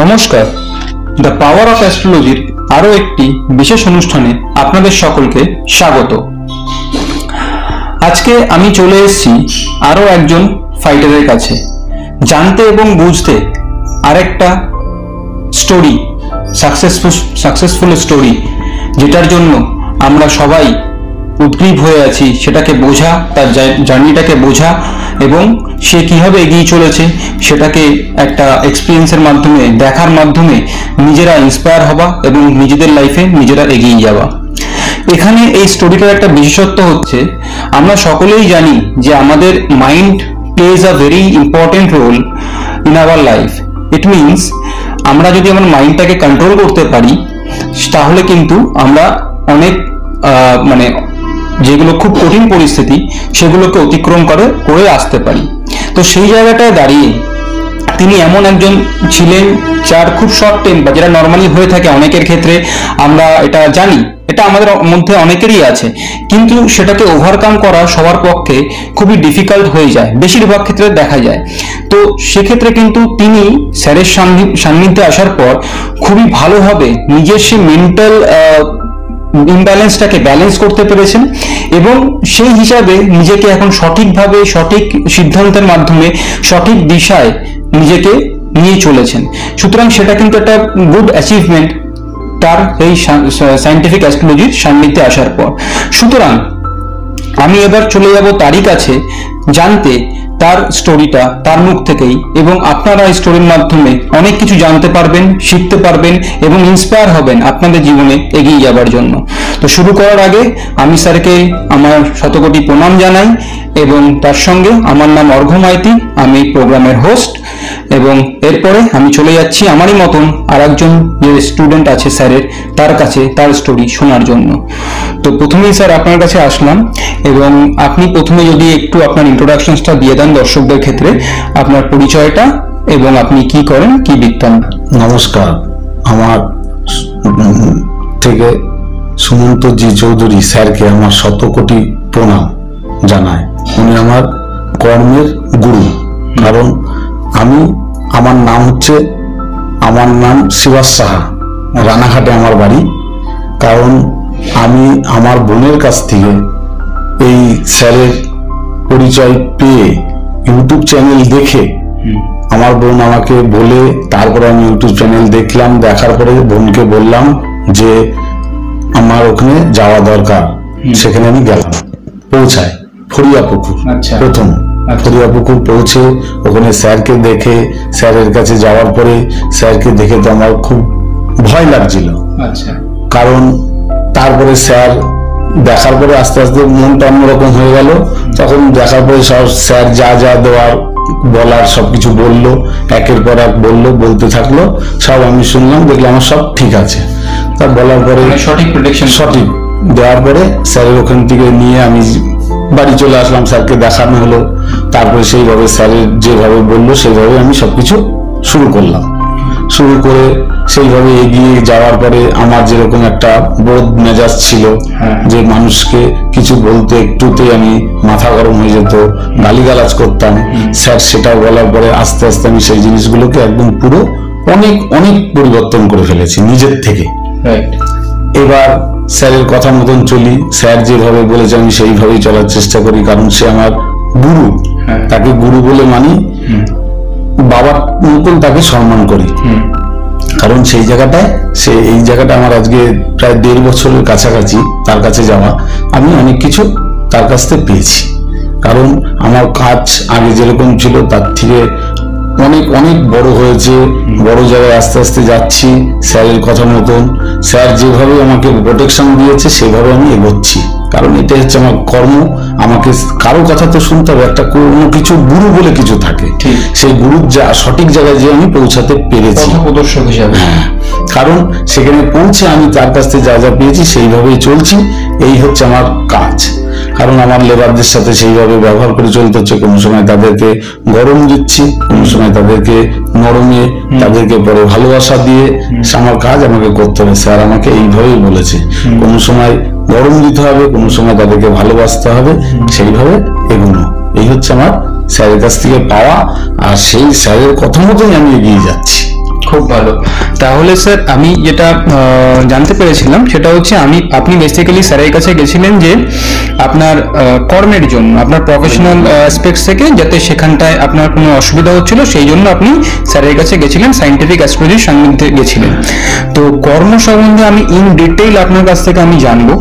নমস্কার, the power of অ্যাস্ট্রোলজির আরো একটি বিশেষ অনুষ্ঠানে আপনাদের সকলকে স্বাগত। আজকে আমি চলে এসেছি আরো একজন ফাইটারের কাছে, জানতে এবং বুঝতে আরেকটা স্টোরি, সাকসেসফুল স্টোরি, যেটার জন্য আমরা সবাই উদ্গ্রীব হয়ে আছি, সেটাকে বোঝা, তার জার্নিটাকে বোঝা এবং সে কিভাবে এগিয়ে চলেছে সেটাকে একটা এক্সপিরিয়েন্সের মাধ্যমে, দেখার মাধ্যমে নিজেরা ইন্সপায়ার হওয়া এবং নিজেদের লাইফে নিজেরা এগিয়ে যাওয়া। এখানে এই স্টোরিটার একটা বিশেষত্ব হচ্ছে, আমরা সকলেই জানি যে আমাদের mind plays a very important role in our life. It means আমরা যদি আমার মাইন্ডটাকে কন্ট্রোল করতে পারি তাহলে কিন্তু আমরা অনেক যেগুলো খুব কঠিন পরিস্থিতি সেগুলোকে অতিক্রম করে আসতে পারি। তো সেই জায়গাটায় দাঁড়িয়ে তিনি এমন একজন ছিলেন যার খুব শর্ট টেম্পার, যেটা নর্মালি হয়ে থাকে অনেকের ক্ষেত্রে, আমরা এটা জানি, এটা আমাদের মধ্যে অনেকেরই আছে, কিন্তু সেটাকে ওভারকাম করা সবার পক্ষে খুবই ডিফিকাল্ট হয়ে যায়, বেশিরভাগ ক্ষেত্রে দেখা যায়। তো সেক্ষেত্রে কিন্তু তিনি স্যারের সান্নিধ্যে আসার পর খুবই ভালোভাবে নিজের সে মেন্টাল ইমব্যালেন্সটাকে ব্যালেন্স করতে পেরেছেন এবং সেই হিসাবে নিজেকে এখন সঠিকভাবে, সঠিক সিদ্ধান্তের মাধ্যমে, সঠিক দিশায় নিজেকে নিয়ে চলেছেন। সুতরাং সেটা কিন্তু একটা গুড অ্যাচিভমেন্ট তার এই সায়েন্টিফিক অ্যাস্ট্রোলজির সান্নিধ্যে আসার পর। সুতরাং আমি এবার চলে যাব তারই কাছে জানতে তার স্টোরিটা, তার মুখ থেকেই, এবং আপনারা এই স্টোরির মাধ্যমে অনেক কিছু জানতে পারবেন, শিখতে পারবেন এবং ইন্সপায়ার হবেন আপনাদের জীবনে এগিয়ে যাবার জন্য। তো শুরু করার আগে আমি স্যারকে আমার শতকোটি প্রণাম জানাই এবং তার সঙ্গে আমার নাম অর্ঘ্য মাইতি, আমি প্রোগ্রামের হোস্ট। এবং এরপরে আমি চলে যাচ্ছি আমারই মতন আর একজন যে স্টুডেন্ট আছে স্যারের, তার কাছে তার স্টোরি শোনার জন্য। তো প্রথমেই স্যার আপনার কাছে আসলাম এবং আপনি প্রথমে যদি একটু আপনার ইন্ট্রোডাকশনটা দিয়ে দেন দর্শকদের ক্ষেত্রে, আপনার পরিচয়টা এবং আপনি কি করেন, কি বৃত্তান্ত। নমস্কার, আমার থেকে সুমন্ত জি চৌধুরী স্যারকে আমার শতকোটি প্রণাম জানাই। উনি আমার কর্মের গুরু, কারণ আমার নাম শিবাস সাহা, রানাঘাটে আমার বাড়ি। কারণ আমি আমার বোনের কাছ থেকে এই স্যারের পরিচয় পেয়ে ইউটিউব চ্যানেল দেখে, আমার বোন আমাকে বলে, তারপরে আমি ইউটিউব চ্যানেল দেখলাম, দেখার পরে বোনকে বললাম যে আমার ওখানে যাওয়া দরকার। সেখানে আমি গেলাম, পৌঁছায় ফরিয়াপুকুর, প্রথম ফরিয়াপুকুর পৌঁছে ওখানে স্যারকে দেখে, স্যারের কাছে যাওয়ার পরে স্যারকে দেখে তো আমার খুব ভয় লাগছিল। কারণ তারপরে স্যার দেখার পরে আস্তে আস্তে মনটা অন্যরকম হয়ে গেল। তখন দেখার পরে সব স্যার যা যা দেওয়ার বলার সবকিছু বললো, একের পর এক বলতে থাকলো, সব আমি শুনলাম, দেখলাম আমার সব ঠিক আছে। তা বলার পরে সঠিক দেওয়ার পরে স্যারের ওখান থেকে নিয়ে আমি বাড়ি চলে আসলাম, স্যারকে দেখানো হলো। তারপরে সেইভাবে স্যারের যেভাবে বললো সেইভাবে আমি সবকিছু শুরু করলাম। শুরু করে সেইভাবে এগিয়ে যাওয়ার পরে আমার যেরকম একটা বোধ মেজাজ ছিল যে মানুষকে কিছু বলতে একটুতেই আমি মাথা গরম হয়ে যেত, গালিগালাজ করতাম, স্যার সেটা বলার পরে আস্তে আস্তে আমি সেই জিনিসগুলোকে একদম পুরো অনেক পরিবর্তন করে ফেলেছি নিজের থেকে। এবার স্যারের কথা মতন চলি, স্যার যেভাবে বলেছে আমি সেইভাবেই চলার চেষ্টা করি, কারণ সে আমার গুরু, তাকে গুরু বলে মানি। বাবার মতন তাকে সম্মান করি। কারণ সেই জায়গাটায় এই জায়গাটা আমার আজকে প্রায় 1.5 বছরের কাছাকাছি তার কাছে যাওয়া, আমি অনেক কিছু তার কাছ থেকে পেয়েছি। কারণ আমার কাজ আগে যেরকম ছিল তার থেকে অনেক অনেক বড় হয়েছে, বড় জায়গায় আস্তে আস্তে যাচ্ছি স্যারের কথা মতন। স্যার যেভাবে আমাকে প্রোটেকশন দিয়েছে সেভাবে আমি এগোচ্ছি। কারণ এটা হচ্ছে আমার কর্ম, আমাকে কারো কথা তো শুনতে হবে, একটা কোনো কিছু গুরু বলে কিছু থাকে, সেই গুরুর সঠিক জায়গায় যে আমি পৌঁছাতে পেরেছি প্রদর্শক হিসাবে। হ্যাঁ, কারণ সেখানে পৌঁছে আমি তার কাছ থেকে যা যা পেয়েছি সেইভাবেই চলছি, এই হচ্ছে আমার কাজ। কারণ আমার লেবারদের সাথে সেইভাবে ব্যবহার করে চলতে হচ্ছে, কোনো সময় তাদেরকে গরম দিচ্ছি, কোনো সময় তাদেরকে নরমে, তাদেরকে পরে ভালোবাসা দিয়ে আমার কাজ আমাকে করতে হবে। স্যার আমাকে এইভাবেই বলেছে, কোনো সময় গরম দিতে হবে, কোনো সময় তাদেরকে ভালোবাসতে হবে, সেইভাবে এগুলো এই হচ্ছে আমার স্যারের কাছ থেকে পাওয়া, আর সেই স্যারের কথা মতোই আমি এগিয়ে যাচ্ছি। খুব ভালো। তাহলে স্যার আমি যেটা জানতে পেরেছিলাম সেটা হচ্ছে আপনি বেসিক্যালি স্যারের কাছে গেছিলেন যে আপনার কর্মের জন্য, আপনার প্রফেশনাল অ্যাসপেক্টস থেকে, যাতে সেখানটায় আপনার কোনো অসুবিধা হচ্ছিল সেই জন্য আপনি স্যারের কাছে গেছিলেন, সায়েন্টিফিক অ্যাস্ট্রোলজির সান্নিধ্যে গেছিলেন। তো কর্ম সম্বন্ধে আমি ইন ডিটেইল আপনার কাছ থেকে আমি জানবো,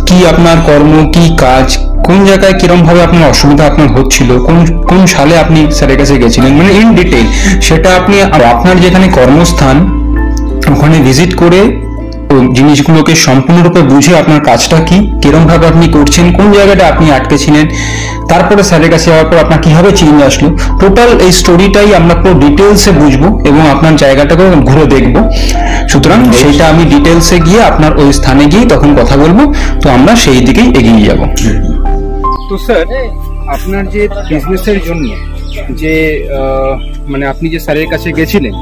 কি আপনার কর্ম, কি কাজ, কোন জায়গায় কিরম ভাবে আপনার অসুবিধা আপনার হচ্ছিল, কোন সালে আপনি স্যারের কাছে গেছিলেন, মানে ইন ডিটেইল সেটা আপনি আপনার যেখানে কর্মস্থান ওখানে ভিজিট করে জিনিসগুলোকে সম্পূর্ণরূপে বুঝে আপনার কাজটা কি, কিরম ভাবে আপনি করছেন, কোন জায়গাটা আপনি আটকে ছিলেন, তারপরে স্যারের কাছে যাওয়ার পর আপনার কিভাবে চেঞ্জ আসলো, টোটাল এই স্টোরিটাই আমরা পুরো ডিটেলসে বুঝবো এবং আপনার জায়গাটাকে ঘুরে দেখবো। সুতরাং সেইটা আমি ডিটেলসে গিয়ে আপনার ওই স্থানে গিয়ে তখন কথা বলবো, তো আমরা সেই দিকেই এগিয়ে যাব। তো স্যার, আপনার যে বিজনেসের জন্য যে মানে আপনি যে স্যারের কাছে গেছিলেন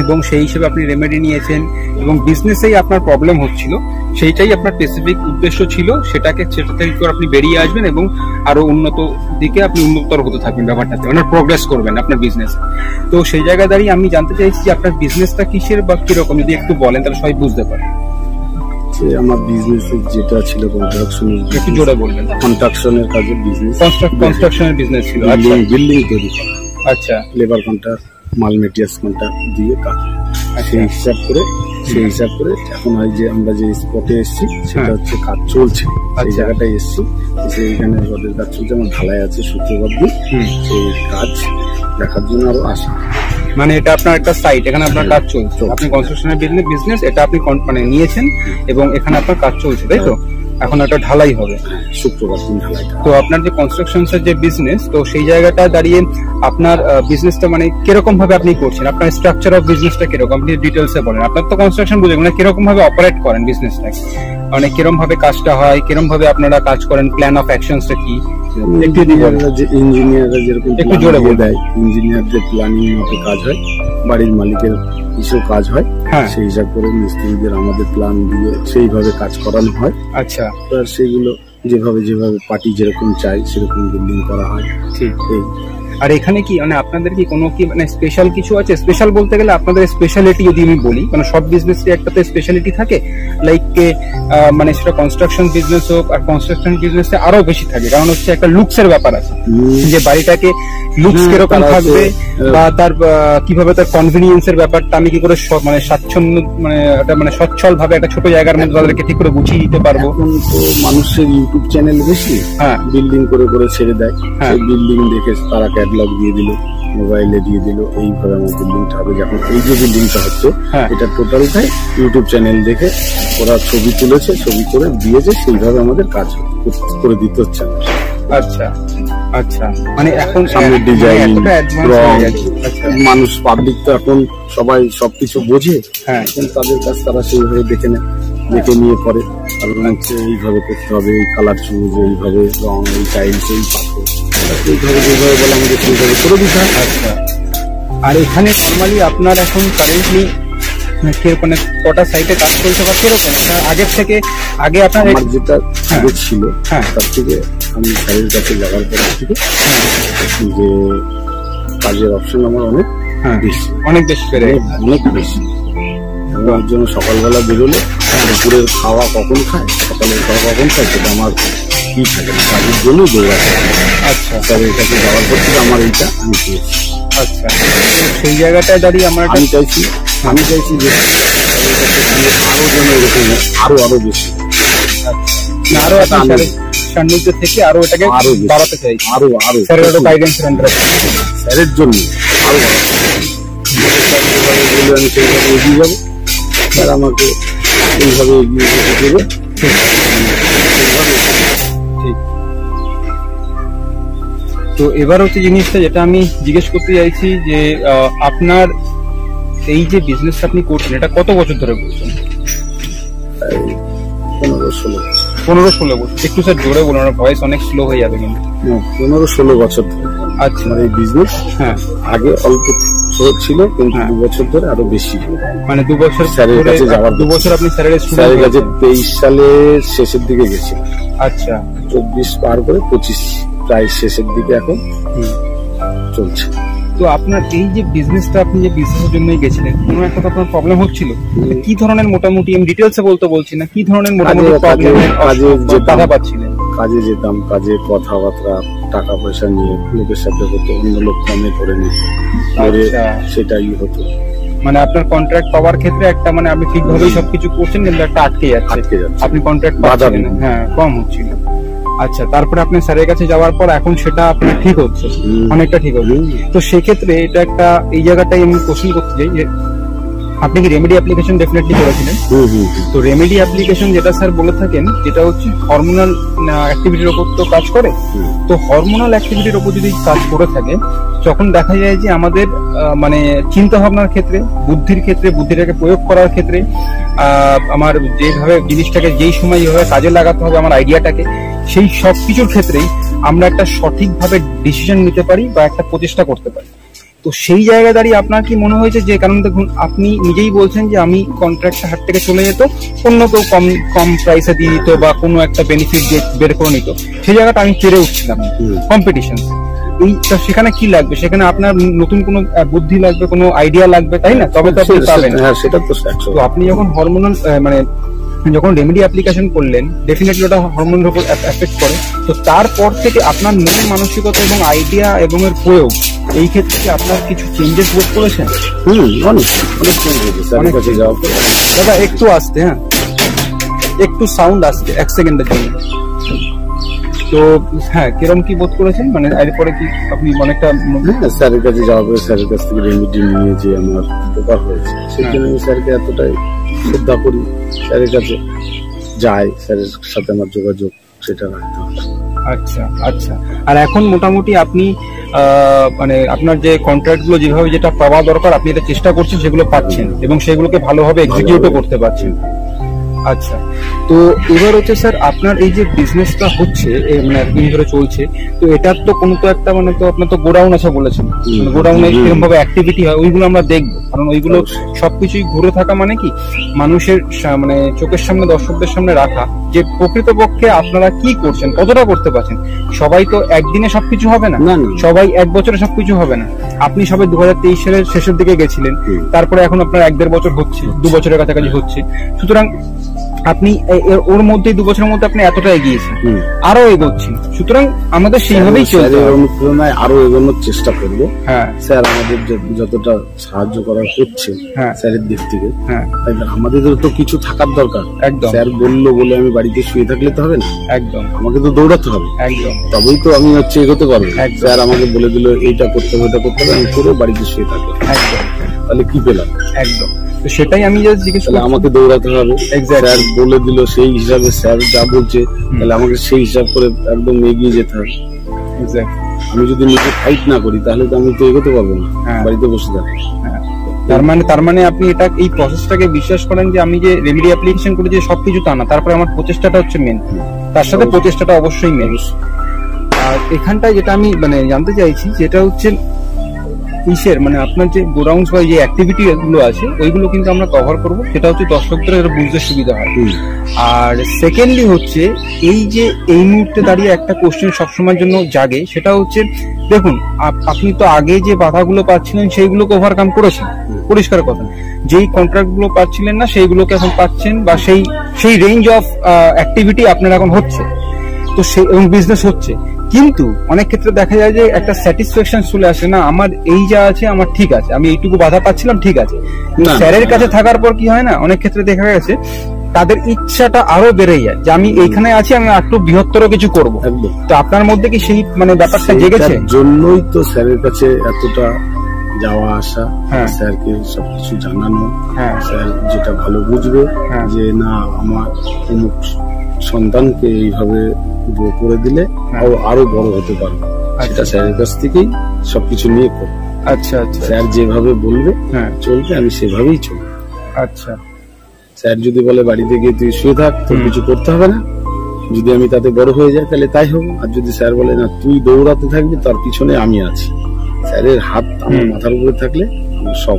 এবং সেই হিসেবে আপনি রেমেডি নিয়েছেন এবং বিজনেসেই আপনার প্রবলেম হচ্ছিল, সেইটাই আপনার স্পেসিফিক উদ্দেশ্য ছিল, সেটা থেকে করে আপনি বেরিয়ে আসবেন এবং আরো উন্নত দিকে আপনি উন্নতর হতে থাকবেন, ব্যাপারটাতে মানে প্রোগ্রেস করবেন আপনার বিজনেস। তো সেই জায়গায় দাঁড়িয়ে আমি জানতে চাইছি যে আপনার বিজনেসটা কিসের বা কিরকম, যদি একটু বলেন তাহলে সবাই বুঝতে পারে। আমার বিজনেস যেটা ছিল কনস্ট্রাকশনের, একটু জোরে বলবেন। কনস্ট্রাকশনের কাজের বিজনেস, কনস্ট্রাকশনের বিজনেস ছিল। বিল্ডিং তৈরি করা, আচ্ছা, লেবার কন্ট্রাক্ট, মাল মেটেরিয়ালস কন্ট্রাক্ট দিয়ে কাজ, সেই হিসাব করে এখন হয় যে আমরা যে স্পটে এসেছি সেটা হচ্ছে কাজ চলছে, সেই জায়গাটায় এসেছি, সেইখানে রোডের কাজ চলছে, আমার ঢালাই আছে শুক্রবার দিন, সেই কাজ দেখার জন্য আরো আসা। মানে এটা আপনার একটা সাইট, এখানে আপনার কাজ চলছে, আপনি কনস্ট্রাকশনের বিজনেস এটা আপনি মানে নিয়েছেন এবং এখানে আপনার কাজ চলছে, তাই তো? এখন একটা ঢালাই হবে শুক্রবার দিন ঢালাই। তো আপনার যে কনস্ট্রাকশনের যে বিজনেস, তো সেই জায়গাটা দাঁড়িয়ে আপনার বিজনেসটা মানে কিরকম ভাবে আপনি করছেন, আপনার স্ট্রাকচার অফ বিজনেসটা কিরকম, আপনি ডিটেলসে বলেন। আপনার তো কনস্ট্রাকশন বুঝে, মানে কিরকম ভাবে অপারেট করেন বিজনেসটাকে, মানে কিরকম ভাবে কাজটা হয়, কিরকম ভাবে আপনারা কাজ করেন, প্ল্যান অফ অ্যাকশনসটা কি, ইঞ্জিনিয়াররা যেরকম একটু জোরে বলে দেয়, ইঞ্জিনিয়ারদের প্ল্যানিং মতো কাজ হয়, বাড়ির মালিকের কিছু কাজ হয়, সেই হিসাব করে মিস্ত্রিদের আমাদের প্ল্যান দিয়ে সেইভাবে কাজ করানো হয়। আচ্ছা, সেগুলো যেভাবে পার্টি যেরকম চাই সেরকম বিল্ডিং করা হয়। ঠিক। আর এখানে কি মানে আপনাদের কি কোনো কি মানে স্পেশাল কিছু আছে? স্পেশাল বলতে গেলে আপনাদের স্পেশালিটি যদি আমি বলি, মানে সব বিজনেসের একটা তো স্পেশালিটি থাকে, লাইক মানে সেটা কনস্ট্রাকশন বিজনেস হোক, আর কনস্ট্রাকশন বিজনেসে আরো বেশি থাকে, কারণ হচ্ছে একটা লুকসের ব্যাপার আছে, যে বাড়িটাকে লুকস কিরকম থাকবে বা তার কিভাবে তার কনভিনিয়েন্সের ব্যাপারটা আমি কি করে মানে স্বাচ্ছন্দ্য মানে একটা মানে সচ্ছল ভাবে একটা ছোট জায়গার মধ্যে তাদেরকে ঠিক করে গুছিয়ে দিতে পারবো। এখন তো মানুষের ইউটিউব চ্যানেল বেশি, বিল্ডিং করে ছেড়ে দেয়, বিল্ডিং দেখে তারা ক্যাটালগ দিয়ে দিল, মোবাইলে দিয়ে দিল, এইভাবে আমার বিল্ডিংটা হবে। যখন এই যে বিল্ডিংটা হচ্ছে এটা টোটালটাই ইউটিউব চ্যানেল দেখে ওরা ছবি তুলেছে, ছবি করে দিয়েছে, সেইভাবে আমাদের কাজ করে দিতে হচ্ছে। আচ্ছা আচ্ছা, মানে এখন সামনের ডিজাইন, মানুষ পাবলিক তো এখন সবাই সবকিছু বোঝে, কিন্তু তাদের কাজ তারা সেইভাবে দেখে নেয়, দেখে নিয়ে করে, কারণ হচ্ছে এইভাবে করতে হবে, এই কালার চুজ, এইভাবে রং, এই টাইলস, এই পাথর, এইভাবে যেভাবে বলে আমাদের সেইভাবে করে দিতে হয়। আচ্ছা, আর এখানে নর্মালি আপনার এখন কারেন্টলি মানে কটা সাইটে কাজ চলছে বা কিরকম আগের থেকে? আগে আপনার যেটা আগে ছিল তার থেকে আমি স্যারের কাছে যাওয়ার পর থেকে যে কাজের অপশন আমার অনেক বেশি আমার জন্য সকালবেলা বেরোলে দুপুরের খাওয়া কখন খায়, সকালের খাওয়া কখন খায়, সেটা আমার কি থাকে না, কাজের জন্যই দৌড়াতে। আচ্ছা, স্যারের কাছে যাওয়ার পর থেকে আমার এইটা আমি পেয়েছি। আচ্ছা, সেই জায়গাটায় দাঁড়িয়ে আমার আমি চাইছি যে আরো যেন এরকম আরো বেশি, আরো সান্নিধ্য থেকে আরো এটাকে আরো বাড়াতে চাইছি, আরো স্যারের আরো গাইডেন্সের আন্ডারে, স্যারের জন্য আরো বলে আমি সেইভাবে এগিয়ে যাবো, স্যার আমাকে এইভাবে এগিয়ে যেতে দেবে। ঠিক। তো এবার হচ্ছে জিনিসটা যেটা আমি জিজ্ঞেস করতে চাইছি যে আপনার এই যে বিজনেস আপনি করছেন এটা কত বছর ধরে করছেন? 15-16 বছর। একটু স্যার জোরে বলুন, আমার ভয়েস অনেক স্লো হয়ে যাবে কিন্তু। 15-16 বছর ধরে। আচ্ছা, মানে এই বিজনেস হ্যাঁ আগে অল্প ছিল, কিন্তু 2 বছর ধরে আরো বেশি। মানে 2 বছর স্যারের কাছে যাওয়ার 2 বছর আপনি স্যারের কাছে 23 সালের শেষের দিকে গেছি। আচ্ছা, 24 পার করে 25 প্রায় শেষের দিকে এখন চলছে। তো আপনার এই যে বিজনেসটা, আপনি যে বিজনেসের জন্যই গেছিলেন, কোনো একটা আপনার প্রবলেম হচ্ছিল? কি ধরনের মোটামুটি, আমি ডিটেলসে বলছি না, কি ধরনের মোটামুটি প্রবলেম বাধা পাচ্ছিলেন? কাজে যেতাম, কাজে কথাবার্তা, টাকা পয়সা নিয়ে লোকের সাথে হতো, অন্য লোক কমে করে নিত, সেটাই হতো। মানে আপনার কন্ট্রাক্ট পাওয়ার ক্ষেত্রে একটা, মানে আপনি ঠিকভাবেই সবকিছু করছেন কিন্তু একটা আটকে যাচ্ছে, আপনি কন্ট্রাক্ট পাচ্ছেন না, হ্যাঁ কম হচ্ছিল। আচ্ছা, তারপরে আপনি স্যারের কাছে যাওয়ার পর এখন সেটা আপনার ঠিক হচ্ছে, অনেকটা ঠিক হচ্ছে। তো সেক্ষেত্রে এটা একটা, এই জায়গাটাই আমি কোশ্চেন করতে চাই যে আপনি কি রেমেডি অ্যাপ্লিকেশন ডেফিনেটলি করেছিলেন? তো রেমেডি অ্যাপ্লিকেশন যেটা স্যার বলে থাকেন, যেটা হচ্ছে হরমোনাল অ্যাক্টিভিটির উপর তো কাজ করে। তো হরমোনাল অ্যাক্টিভিটির উপর যদি কাজ করে থাকে, তখন দেখা যায় যে আমাদের মানে চিন্তা ভাবনার ক্ষেত্রে, বুদ্ধির ক্ষেত্রে, বুদ্ধিটাকে প্রয়োগ করার ক্ষেত্রে, আমার যেভাবে জিনিসটাকে যেই সময় যেভাবে কাজে লাগাতে হবে আমার আইডিয়াটাকে, সেই সব কিছুর ক্ষেত্রেই আমরা একটা সঠিকভাবে ডিসিশন নিতে পারি বা একটা প্রচেষ্টা করতে পারি। তো সেই জায়গায় দাঁড়িয়ে আপনার কি মনে হয়েছে যে, কারণ দেখুন আপনি নিজেই বলছেন যে আমি কন্ট্রাক্টটা হাত থেকে চলে যেত, অন্য কেউ কম প্রাইসে দিয়ে দিত বা কোনো একটা বেনিফিট বের করে নিত, সেই জায়গাটা আমি পেরে উঠছিলাম কম্পিটিশন। সেখানে কি লাগবে? সেখানে আপনার নতুন কোনো বুদ্ধি লাগবে, কোনো আইডিয়া লাগবে, তাই না? তবে তো আপনি পাবেন। সেটা তো আপনি যখন হরমোনাল মানে যখন রেমেডি অ্যাপ্লিকেশন করলেন, ডেফিনেটলি ওটা হরমোনের উপর এফেক্ট করে। তো তারপর থেকে আপনার মন মানসিকতা এবং আইডিয়া এবং এর প্রয়োগ, এই ক্ষেত্রে আপনার কিছু চেঞ্জেস বোধ করেছেন? অনেক চেঞ্জ হয়েছে। দাদা একটু আসতে, হ্যাঁ একটু সাউন্ড আসছে 1 সেকেন্ডের জন্য। তো হ্যাঁ, কিরকম কি বোধ করেছেন? মানে এরপরে কি আপনি অনেকটা স্যারের কাছে যাওয়ার পরে স্যারের কাছ থেকে রেমেডি নিয়ে যে আমার উপকার হয়েছে, সেই জন্য আমি স্যারকে এতটাই শ্রদ্ধা করি, স্যারের কাছে যাই, স্যারের সাথে আমার যোগাযোগ সেটা রাখতে হবে। আচ্ছা আচ্ছা। আর এখন মোটামুটি আপনি মানে আপনার যে কন্ট্রাক্ট গুলো যেভাবে যেটা পাওয়া দরকার আপনি এটা চেষ্টা করছেন, সেগুলো পাচ্ছেন এবং সেগুলোকে ভালোভাবে এক্সিকিউটও করতে পারছেন। আচ্ছা, তো এবার হচ্ছে স্যার আপনার এই যে বিজনেসটা হচ্ছে, মানে একদিন ধরে চলছে, তো এটার তো কোনো তো একটা, মানে তো আপনার তো গোডাউন আছে বলেছেন, গোডাউনে কিরকম ভাবে অ্যাক্টিভিটি হয় ওইগুলো আমরা দেখবো, কারণ ওইগুলো সবকিছুই ঘুরে থাকা মানে কি মানুষের মানে চোখের সামনে, দর্শকদের সামনে রাখা যে প্রকৃতপক্ষে আপনারা কি করছেন, কতটা করতে পারছেন। সবাই তো একদিনে সবকিছু হবে না, সবাই 1 বছরে সবকিছু হবে না। আপনি সবাই 2023 সালের শেষের দিকে গেছিলেন, তারপরে এখন আপনার 1-1.5 বছর হচ্ছে, 2 বছরের কাছাকাছি হচ্ছে। সুতরাং আপনি ওর মধ্যে 2 বছরের মধ্যে আপনি এতটা এগিয়েছেন, আরো এগোচ্ছেন। সুতরাং আমাদের সেইভাবেই চলতে হবে, অনুপ্রেরণায় আরো এগোনোর চেষ্টা করবো। হ্যাঁ, স্যার আমাদের যতটা সাহায্য করা হচ্ছে স্যারের দিক থেকে, আমাদের তো কিছু থাকার দরকার। একদম, স্যার বললো বলে আমি বাড়িতে শুয়ে থাকলে তো হবে না, একদম আমাকে তো দৌড়াতে হবে, একদম তবেই তো আমি এগোতে পারবো। স্যার আমাকে বলে দিল এইটা করতে হবে, ওটা করতে হবে, আমি করে বাড়িতে শুয়ে থাকবো, একদম তাহলে কি পেলাম? একদম। তো সেটাই আমি জিজ্ঞেস করলাম, আমাকে দৌড়াতে হবে, স্যার বলে দিল সেই হিসাবে, স্যার যা বলছে তাহলে আমাকে সেই হিসাব করে একদম এগিয়ে যেতে হবে। আমি যদি নিজে ফাইট না করি তাহলে তো আমি তো এগোতে পারবো না, বাড়িতে বসে থাকবো। তার মানে আপনি এটা, এই প্রসেসটাকে বিশ্বাস করেন যে আমি যে রেমেডি অ্যাপ্লিকেশন করি যে সবকিছু তা না, তারপরে আমার প্রচেষ্টাটা হচ্ছে মেন, তার সাথে প্রচেষ্টাটা অবশ্যই মেন। আর এখানটায় যেটা আমি মানে জানতে চাইছি যেটা হচ্ছে ইসের, মানে আপনার যে গোডাউন্স বা যে অ্যাক্টিভিটি গুলো আছে ওইগুলো কিন্তু আমরা কভার করবো, সেটা হচ্ছে দর্শকদের বুঝতে সুবিধা হয়। আর সেকেন্ডলি হচ্ছে এই যে এই মুহূর্তে দাঁড়িয়ে একটা কোশ্চেন সবসময়ের জন্য জাগে, সেটা হচ্ছে দেখুন আপনি তো আগে যে বাধাগুলো পাচ্ছিলেন সেইগুলোকে ওভারকাম করেছেন, পরিষ্কার কথা। যেই কন্ট্রাক্ট গুলো পাচ্ছিলেন না সেইগুলোকে এখন পাচ্ছেন, বা সেই রেঞ্জ অফ অ্যাক্টিভিটি আপনার এখন হচ্ছে, তো এবং বিজনেস হচ্ছে। কিন্তু অনেক ক্ষেত্রে দেখা যায় যে একটা স্যাটিসফ্যাকশন চলে আসে, না আমার এই যা আছে আমার ঠিক আছে, আমি এইটুকু বাধা পাচ্ছিলাম ঠিক আছে। কিন্তু স্যারের কাছে থাকার পর কি হয় না, অনেক ক্ষেত্রে দেখা গেছে তাদের ইচ্ছাটা আরো বেড়ে যায় যে আমি এইখানে আছি, আমি একটু বৃহত্তর কিছু করব। তো আপনার মধ্যে কি সেই মানে ব্যাপারটা জেগেছে? জন্যই তো স্যারের কাছে এতটা যাওয়া আসা, স্যারকে সবকিছু জানানো, স্যার যেটা ভালো বুঝবে যে না আমার অমুক সন্তানকে এইভাবে করে দিলে আরো বড় হতে পারবে, সেটা স্যারের কাছ থেকেই সবকিছু নিয়ে করবো। আচ্ছা আচ্ছা, স্যার যেভাবে বলবে চলবে, আমি সেভাবেই চলবো। আচ্ছা, স্যার যদি বলে বাড়িতে গিয়ে তুই শুয়ে থাক, তোর কিছু করতে হবে না, যদি আমি তাতে বড় হয়ে যাই তাহলে তাই হবে। আর যদি স্যার বলে না তুই দৌড়াতে থাকবি, তার পিছনে আমি আছি, স্যারের হাত আমার মাথার উপরে থাকলে আমার সব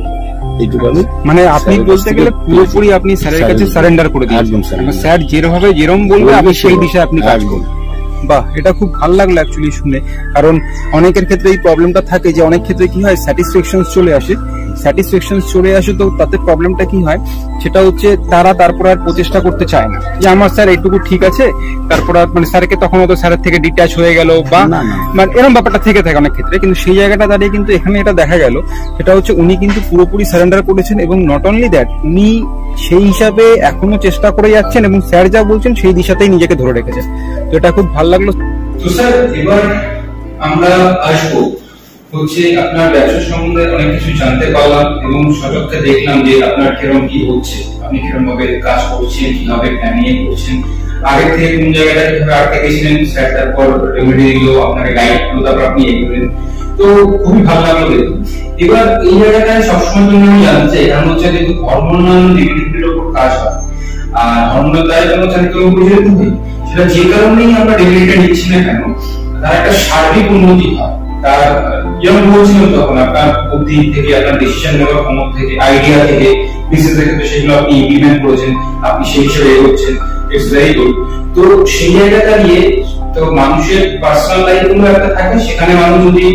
এইটুকু। আমি মানে আপনি বলতে গেলে পুরোপুরি আপনি স্যারের কাছে সারেন্ডার করে দিয়েছেন, স্যার যেরকম বলবে আপনি সেই দিশায় আপনি কাজ করবেন। বাহ, এটা খুব ভালো লাগলো অ্যাকচুয়ালি শুনে। কারণ অনেকের ক্ষেত্রে এই প্রবলেমটা থাকে যে অনেক ক্ষেত্রে কি হয় স্যাটিসফ্যাকশন চলে আসে, তো তাতে প্রবলেমটা কি হয় সেটা হচ্ছে তারা তারপর আর প্রচেষ্টা করতে চায় না যে আমার স্যার এইটুকু ঠিক আছে, তারপর আর মানে স্যারকে তখন হয়তো স্যারের থেকে ডিটাচ হয়ে গেল বা মানে এরকম ব্যাপারটা থেকে থাকে অনেক ক্ষেত্রে। কিন্তু সেই জায়গাটা দাঁড়িয়ে কিন্তু এখানে এটা দেখা গেল, সেটা হচ্ছে উনি কিন্তু পুরোপুরি সারেন্ডার করেছেন এবং নট অনলি দ্যাট, উনি সেই হিসাবে এখনো চেষ্টা করে যাচ্ছেন এবং স্যার যা বলছেন সেই দিশাতেই নিজেকে ধরে রেখেছেন। তো এটা খুব ভালো লাগলো। তো স্যার এবার আমরা আসবো হচ্ছে আপনার ব্যবসা সম্বন্ধে অনেক কিছু জানতে পারলাম এবং সচক্ষে দেখলাম যে আপনার কিরকম কি হচ্ছে, আপনি কিরকম ভাবে কাজ করছেন, কিভাবে প্ল্যানিং করছেন, আগে থেকে কোন জায়গাটা কিভাবে আটকে গেছিলেন স্যার, তারপর রেমেডি দিল, আপনাকে গাইড করলো, তারপর আপনি এগোলেন। তো খুবই ভালো লাগলো দেখুন। এবার এই জায়গাটায় সবসময় জন্য আমি জানতে চাই, কারণ হচ্ছে দেখুন হরমোনাল নেগেটিভিটির উপর কাজ হয়, আর হরমোনাল দায়িত্ব চারিত্রের উপর যেতে হয়, সেটা যে কারণেই আমরা রেমেডিটা নিচ্ছি না কেন, তার একটা সার্বিক উন্নতি হয়। তার যেমন বলছিলাম তখন আপনার বুদ্ধি থেকে, আপনার ডিসিশন নেওয়ার ক্ষমতা থেকে, আইডিয়া থেকে, বিজনেসের ক্ষেত্রে সেগুলো আপনি ইমপ্লিমেন্ট করেছেন, আপনি সেই হিসেবে এগোচ্ছেন, ইটস ভেরি গুড। তো সেই জায়গা দাঁড়িয়ে তো মানুষের পার্সোনাল লাইফ গুলো একটা থাকে, সেখানে মানুষ যদি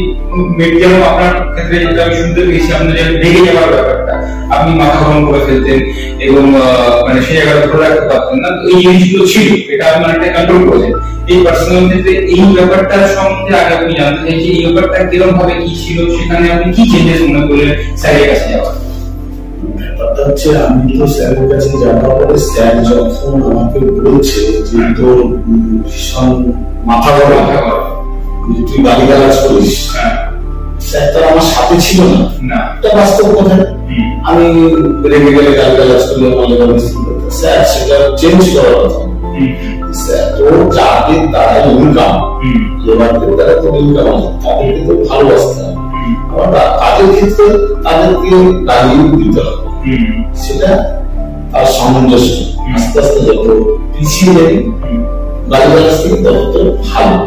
যেমন আপনার ক্ষেত্রে যেটা আমি শুনতে পেয়েছি, আপনার যে রেগে যাওয়ার ব্যাপারটা, আপনি মাথা গরম করে ফেলতেন এবং মানে সেই জায়গাটা ধরে রাখতে পারতেন না, তো এই জিনিসগুলো ছিল, এটা আপনি অনেকটা কন্ট্রোল করেছেন। এই পার্সোনাল ক্ষেত্রে এই ব্যাপারটার সম্বন্ধে আগে আপনি জানতে চাইছি, এই ব্যাপারটা কিরকম ভাবে কি ছিল, সেখানে আপনি কি চেঞ্জেস মনে করলেন স্যারের কাছে যাওয়ার? ব্যাপারটা হচ্ছে আমি তো স্যারের কাছে যাওয়ার পরে স্যার যখন আমাকে বলছে যে তোর ভীষণ মাথা গরম, তুই গালিগালাজ করিস, স্যার তো আমার সাথে ছিল না, এটা বাস্তব কথা। আমি রেগে গেলে গালিগালাজ করলে স্যার সেটা চেঞ্জ করার কথা। স্যার তোর যাদের দ্বারা ইনকাম, লেবারদের দ্বারা তোর ইনকাম আছে, তাদেরকে তো ভালোবাসতে হবে, তাদের ক্ষেত্রে তাদেরকে গালি দিতে হবে, সেটা তার সামঞ্জস্য। আস্তে আস্তে যত পিছিয়ে যাবে গালিগালাজ থেকে তত ভালো।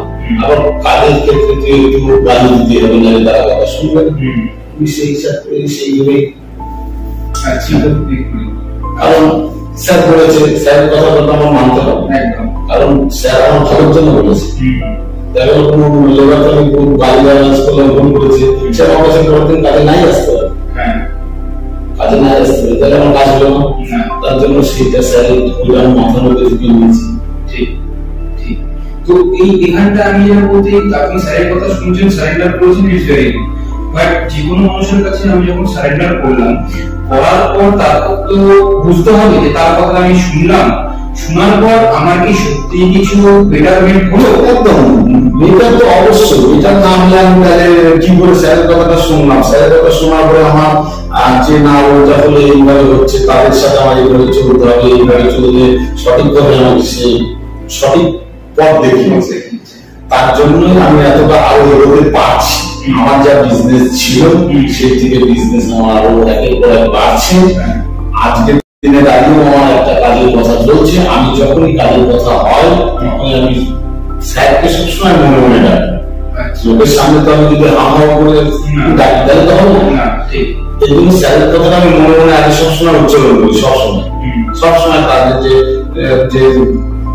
আবার কাজের ক্ষেত্রে তুই একটু গালি দিতে হবে, না তারা কথা শুনবে, তুই সেই হিসাবে সেইভাবে। কারণ স্যার বলেছে, স্যারের কথা বলতে আমার মানতে হবে, কারণ স্যার আমার ভালোর জন্য বলেছে। দেখো কোনো লেবার আমি গালিগালাজ করলে ভুল করেছে, সে আমার কাছে পরের কাজে নাই আসতে পারে, কাজে নাই আসতে পারে, তাহলে আমার কাজ হলো না। তার জন্য সেইটা স্যারের আমি মাথার মধ্যে ঢুকিয়ে নিয়েছি। ঠিক ঠিক। তো এই এখানটা আমি যেটা বলতে, আপনি স্যারের কথা শুনছেন, সারেন্ডার করেছেন, ইটস ভেরি গুড। বাট যে কোনো মানুষের কাছে আমি যখন সারেন্ডার করলাম, করার পর তারপর তো বুঝতে হবে যে তার কথা আমি শুনলাম, শোনার পর আমার কি সত্যি কিছু বেটারমেন্ট হলো? একদম, এটা তো অবশ্যই। এটা না হলে আমি তাহলে কি করে স্যারের কথাটা শুনলাম? স্যারের কথা শোনার পরে আমার যে না ওটা হলে এইভাবে হচ্ছে, তাদের সাথে আমার এইভাবে চলতে হবে, এইভাবে চললে সঠিকভাবে আমাকে সেই সঠিক পথ দেখিয়েছে। তার জন্যই আমি এতটা আরো এগোতে পারছি। আমার যা বিজনেস ছিল সেই থেকে বিজনেস আমার আরো একের পর এক বাড়ছে। আজকে দিনে দাঁড়িয়েও আমার একটা কাজের কথা চলছে। আমি যখনই কাজের কথা হয় তখনই আমি স্যারকে সবসময় মনে মনে ডাকি। লোকের সামনে তো আমি যদি হাওয়া করে ডাকি তাহলে তো হবে না। এই জন্য স্যারের কথাটা আমি মনে মনে আগে সবসময় উচ্চারণ করি, সবসময় কাজে যে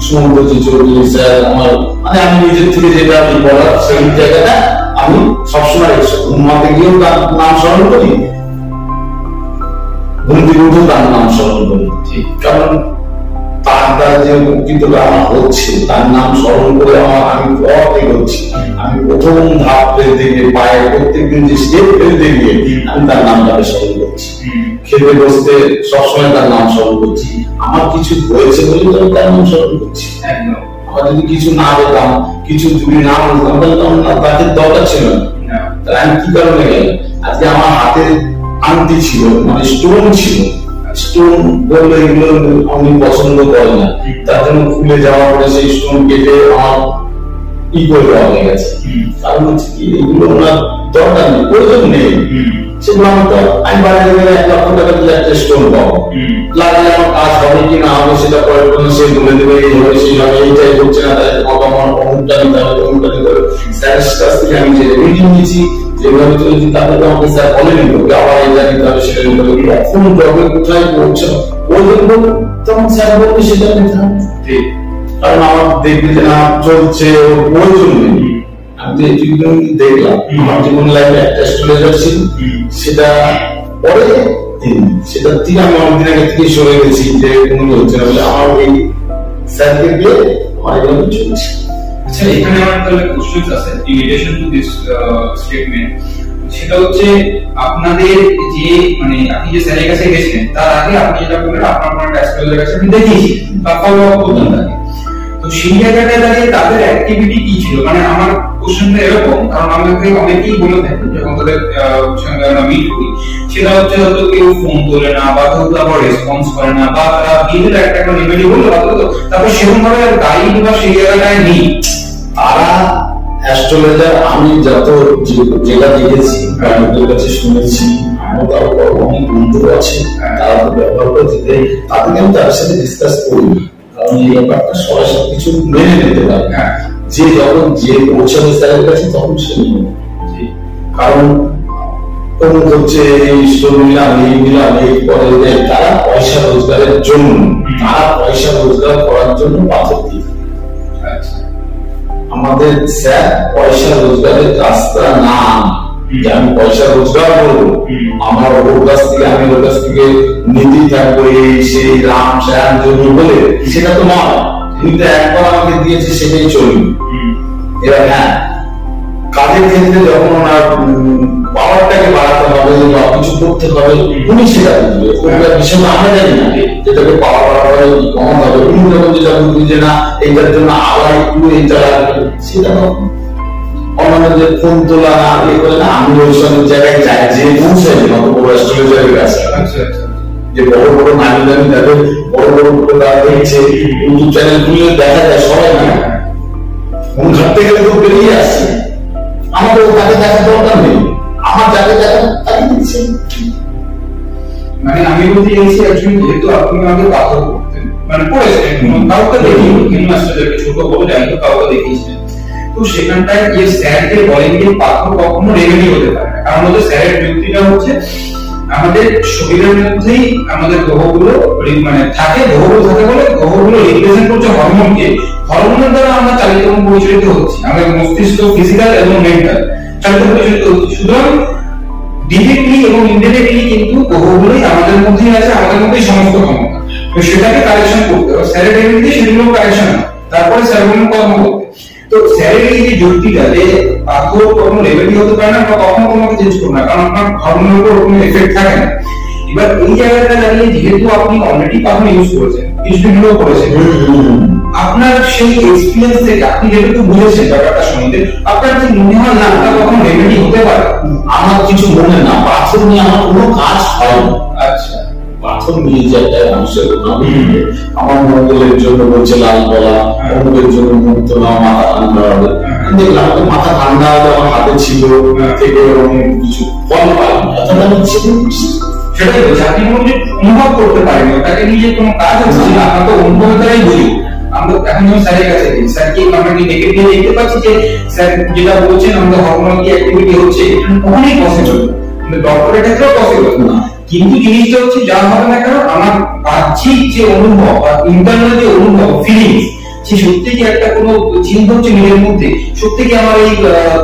সমুদ্র যে চলবে স্যার আমার, মানে আমি নিজের থেকে যেটা বলার সেই জায়গাটা আমি সবসময় ঘুমাতে গিয়েও তার নাম স্মরণ করি, ঘুম থেকে উঠেও তার নাম স্মরণ করি। কারণ তার দ্বারা যে উপকৃতটা আমার হচ্ছে তার নাম স্মরণ করে আমি পথ এগোচ্ছি, আমি প্রথম ধাপ ফেলতে গিয়ে পায়ে প্রত্যেকদিন যে স্টেপ ফেলতে গিয়ে আমি তার নামটাকে স্মরণ করছি, খেতে বসতে সবসময় তার নাম স্মরণ করছি, আমার কিছু হয়েছে বলে তো আমি তার নাম স্মরণ করছি। আমার যদি কিছু না পেতাম, কিছু যদি না বলতাম তাহলে তাকে দরকার ছিল না। তাহলে আমি কি কারণে গেলাম? আজকে আমার হাতে আংটি ছিল, মানে স্টোন ছিল, স্টোন বললে এগুলো আমি পছন্দ করি না, তার জন্য খুলে যাওয়ার পরে সেই স্টোন কেটে আমার ই করে দেওয়া হয়ে গেছে। কারণ হচ্ছে কি এগুলো ওনার দরকার নেই, প্রয়োজন নেই, সেগুলো আমি বাইরে গেলে 1 লক্ষ টাকা দিয়ে একটা স্টোন পাবো, লাগলে আমার কাজ হবে কি না হবে সেটা পরে কোনো সে বলে দেবে, এইভাবে সেইভাবে এইটাই হচ্ছে না, তাই আমার অমুকটা নিতে হবে, অমুকটা নিতে হবে। স্যারের কাছ থেকে আমি যে রিডিং নিয়েছি যেভাবে চলেছি তারপরে আমাকে স্যার বলেনি আবার এটা নিতে হবে সেটা নিতে হবে, কখন জবে কোথায় পৌঁছে তখন স্যার বলবে সেটা নিতে হবে। কারণ আমার দেখবে যে না চলছে, প্রয়োজন নেই। আমি যে দেখলাম আমার জীবন লাইফে একটা স্ট্রেজার ছিল, সেটা পরে সেটা থেকে আমি অনেকদিন আগে থেকে সরে গেছি যে কোনো হচ্ছে না বলে আমার এই স্যারকে দিয়ে আমার এগুলো চলছে। আচ্ছা, এখানে আমার তাহলে কোশ্চেন আছে in relation to this statement, সেটা হচ্ছে আপনাদের যে মানে আপনি যে স্যারের কাছে গেছিলেন তার আগে আপনি যেটা বললেন আপনার কোনো অ্যাস্ট্রোলজারের কাছে আপনি দেখিয়েছিলেন বা ফলো আপ করতেন তাকে, তো সেই জায়গাটায় দাঁড়িয়ে তাদের অ্যাক্টিভিটি কি ছিল? মানে আমার কোশ্চেনটা এরকম, কারণ আমাকে অনেকেই বলে থাকেন যখন তাদের সঙ্গে আমরা মিট করি, সেটা হচ্ছে হয়তো কেউ ফোন তোলে না বা কেউ তারপর রেসপন্স করে না বা তারা বিয়ের একটা রেমেডি বললো তারপর সেরকম ভাবে গাইড বা সেই জায়গাটায় নেই। তারা অ্যাস্ট্রোলজার আমি যত যেটা দেখেছি ওদের কাছে শুনেছি, আমার তার অনেক বন্ধু আছে তারা তো ব্যবহার করে দিতে, তাদেরকে আমি তার সাথে ডিসকাস করি, কারণ এই ব্যাপারটা সবাই সবকিছু মেনে নিতে পারে, যে যখন যে পৌঁছাবে স্যারের কাছে তখন সে কারণ তখন হচ্ছে এই নিলাম এই পরে তারা পয়সা রোজগারের জন্য, তারা পয়সা রোজগার করার জন্য পাথর দিয়ে আমাদের স্যার পয়সা রোজগারের রাস্তা না, যে আমি পয়সা রোজগার করবো আমার ওর কাছ থেকে আমি ওর কাছ থেকে নীতি থাকবো এই সেই রাম শ্যাম জন্য বলে, সেটা তো নয়। কিন্তু একবার আমাকে দিয়েছে সেটাই চলবে। এবার হ্যাঁ, কাজের ক্ষেত্রে যখন ওনার পাওয়ারটাকে বাড়াতে হবে বা কিছু করতে হবে উনি সেটা বুঝবে, ওটা বিষয় আমরা জানি না যেটাকে পাওয়ার বাড়াতে হবে কমাতে হবে, উনি যখন যেটা বুঝবে যে না এইটার জন্য আবার একটু এইটা লাগবে, সেটা অন্যান্য ফোন তোলা না ইয়ে করে না, আমি ওই সব জায়গায় যাই যে পৌঁছাই অত বড় অ্যাস্ট্রোলজারের কাছে, যে বড় বড় নামি দামি তাদের বড় বড় তারা দেখছে ইউটিউব চ্যানেল খুলে দেখা যায় সবাই না, ফোন ঘাটতে গেলে তো বেরিয়ে আসছে, আমাদের তাকে দেখার দরকার নেই, আমার যাকে দেখা তাকে দিচ্ছে। মানে আমি বলতে চাইছি অ্যাকচুয়ালি যেহেতু আপনি আমাকে পাথর করতেন মানে পড়েছেন কাউকে দেখিনি, কিন্তু মাস্টারকে ছোট বড় যাই তো কাউকে দেখিয়েছিলেন, তো সেখানটায় যে স্যারকে বলেন যে পাথর কখনো রেমেডি হতে পারে না, কারণ হচ্ছে স্যারের যুক্তিটা হচ্ছে আমাদের শরীরের মধ্যেই আমাদের গ্রহগুলো মানে থাকে, গ্রহগুলো থাকে বলে গ্রহগুলো রিপ্রেজেন্ট করছে হরমোনকে, হরমোনের দ্বারা আমরা চালিত এবং পরিচালিত হচ্ছি, আমাদের মস্তিষ্ক ফিজিক্যাল এবং মেন্টাল চালিত পরিচালিত হচ্ছে। সুতরাং ডিরেক্টলি এবং ইনডিরেক্টলি কিন্তু গ্রহগুলোই আমাদের মধ্যেই আছে, আমাদের মধ্যেই সমস্ত ক্ষমতা, তো সেটাকে কারেকশন করতে হবে। স্যারের রেমেডি সেগুলো কারেকশন হয়, তারপরে স্যার বলুন কর্ম করতে। তো স্যারের এই যে যুক্তিটা যে পাথর কখনো রেমেডি হতে পারে না বা কখনো তোমাকে চেঞ্জ করবে না, কারণ আপনার হরমোনের উপর কোনো এফেক্ট থাকে না। এবার এই জায়গাটা দাঁড়িয়ে যেহেতু আপনি অলরেডি পাথর ইউজ করেছেন, কিছুদিন হলেও করেছেন, আপনার সেই এক্সপিরিয়েন্স থেকে আপনি যেটুকু বুঝেছেন ব্যাপারটা সম্বন্ধে আপনার কি মনে হয় না এটা কখনো রেমেডি হতে পারে? আমার কিছু মনে না, পাথর নিয়ে আমার কোনো কাজ হয় না। আচ্ছা, পাথর নিয়ে যে একটা মানুষের আমার মঙ্গলের জন্য বলছে লাল বলা, অমুকের জন্য মুক্ত নেওয়া, মাথা ঠান্ডা হবে, দেখলাম মাথা ঠান্ডা হবে আমার হাতে ছিল থেকে কিছু ফল পাইনি, সেটাই বলছি আপনি বলছেন অনুভব করতে পারেন ওটাকে নিয়ে কোনো কাজ হচ্ছে না, আপনার তো অনুভবের দ্বারাই বুঝি। আমরা এখন যখন স্যারের কাছে যাই, স্যার কি আমরা কি দেখে দিয়ে দেখতে পাচ্ছি যে স্যার যেটা বলছেন আমাদের হরমোনাল কি অ্যাক্টিভিটি হচ্ছে, এটা কখনোই পসিবল না, ডক্টরের ক্ষেত্রেও পসিবল না। কিন্তু জিনিসটা হচ্ছে যা হবে না কেন আমার বাহ্যিক যে অনুভব বা ইন্টারনাল যে অনুভব ফিলিংস, সে সত্যি কি একটা কোনো চিন্তা হচ্ছে নিজের মধ্যে, সত্যি কি আমার এই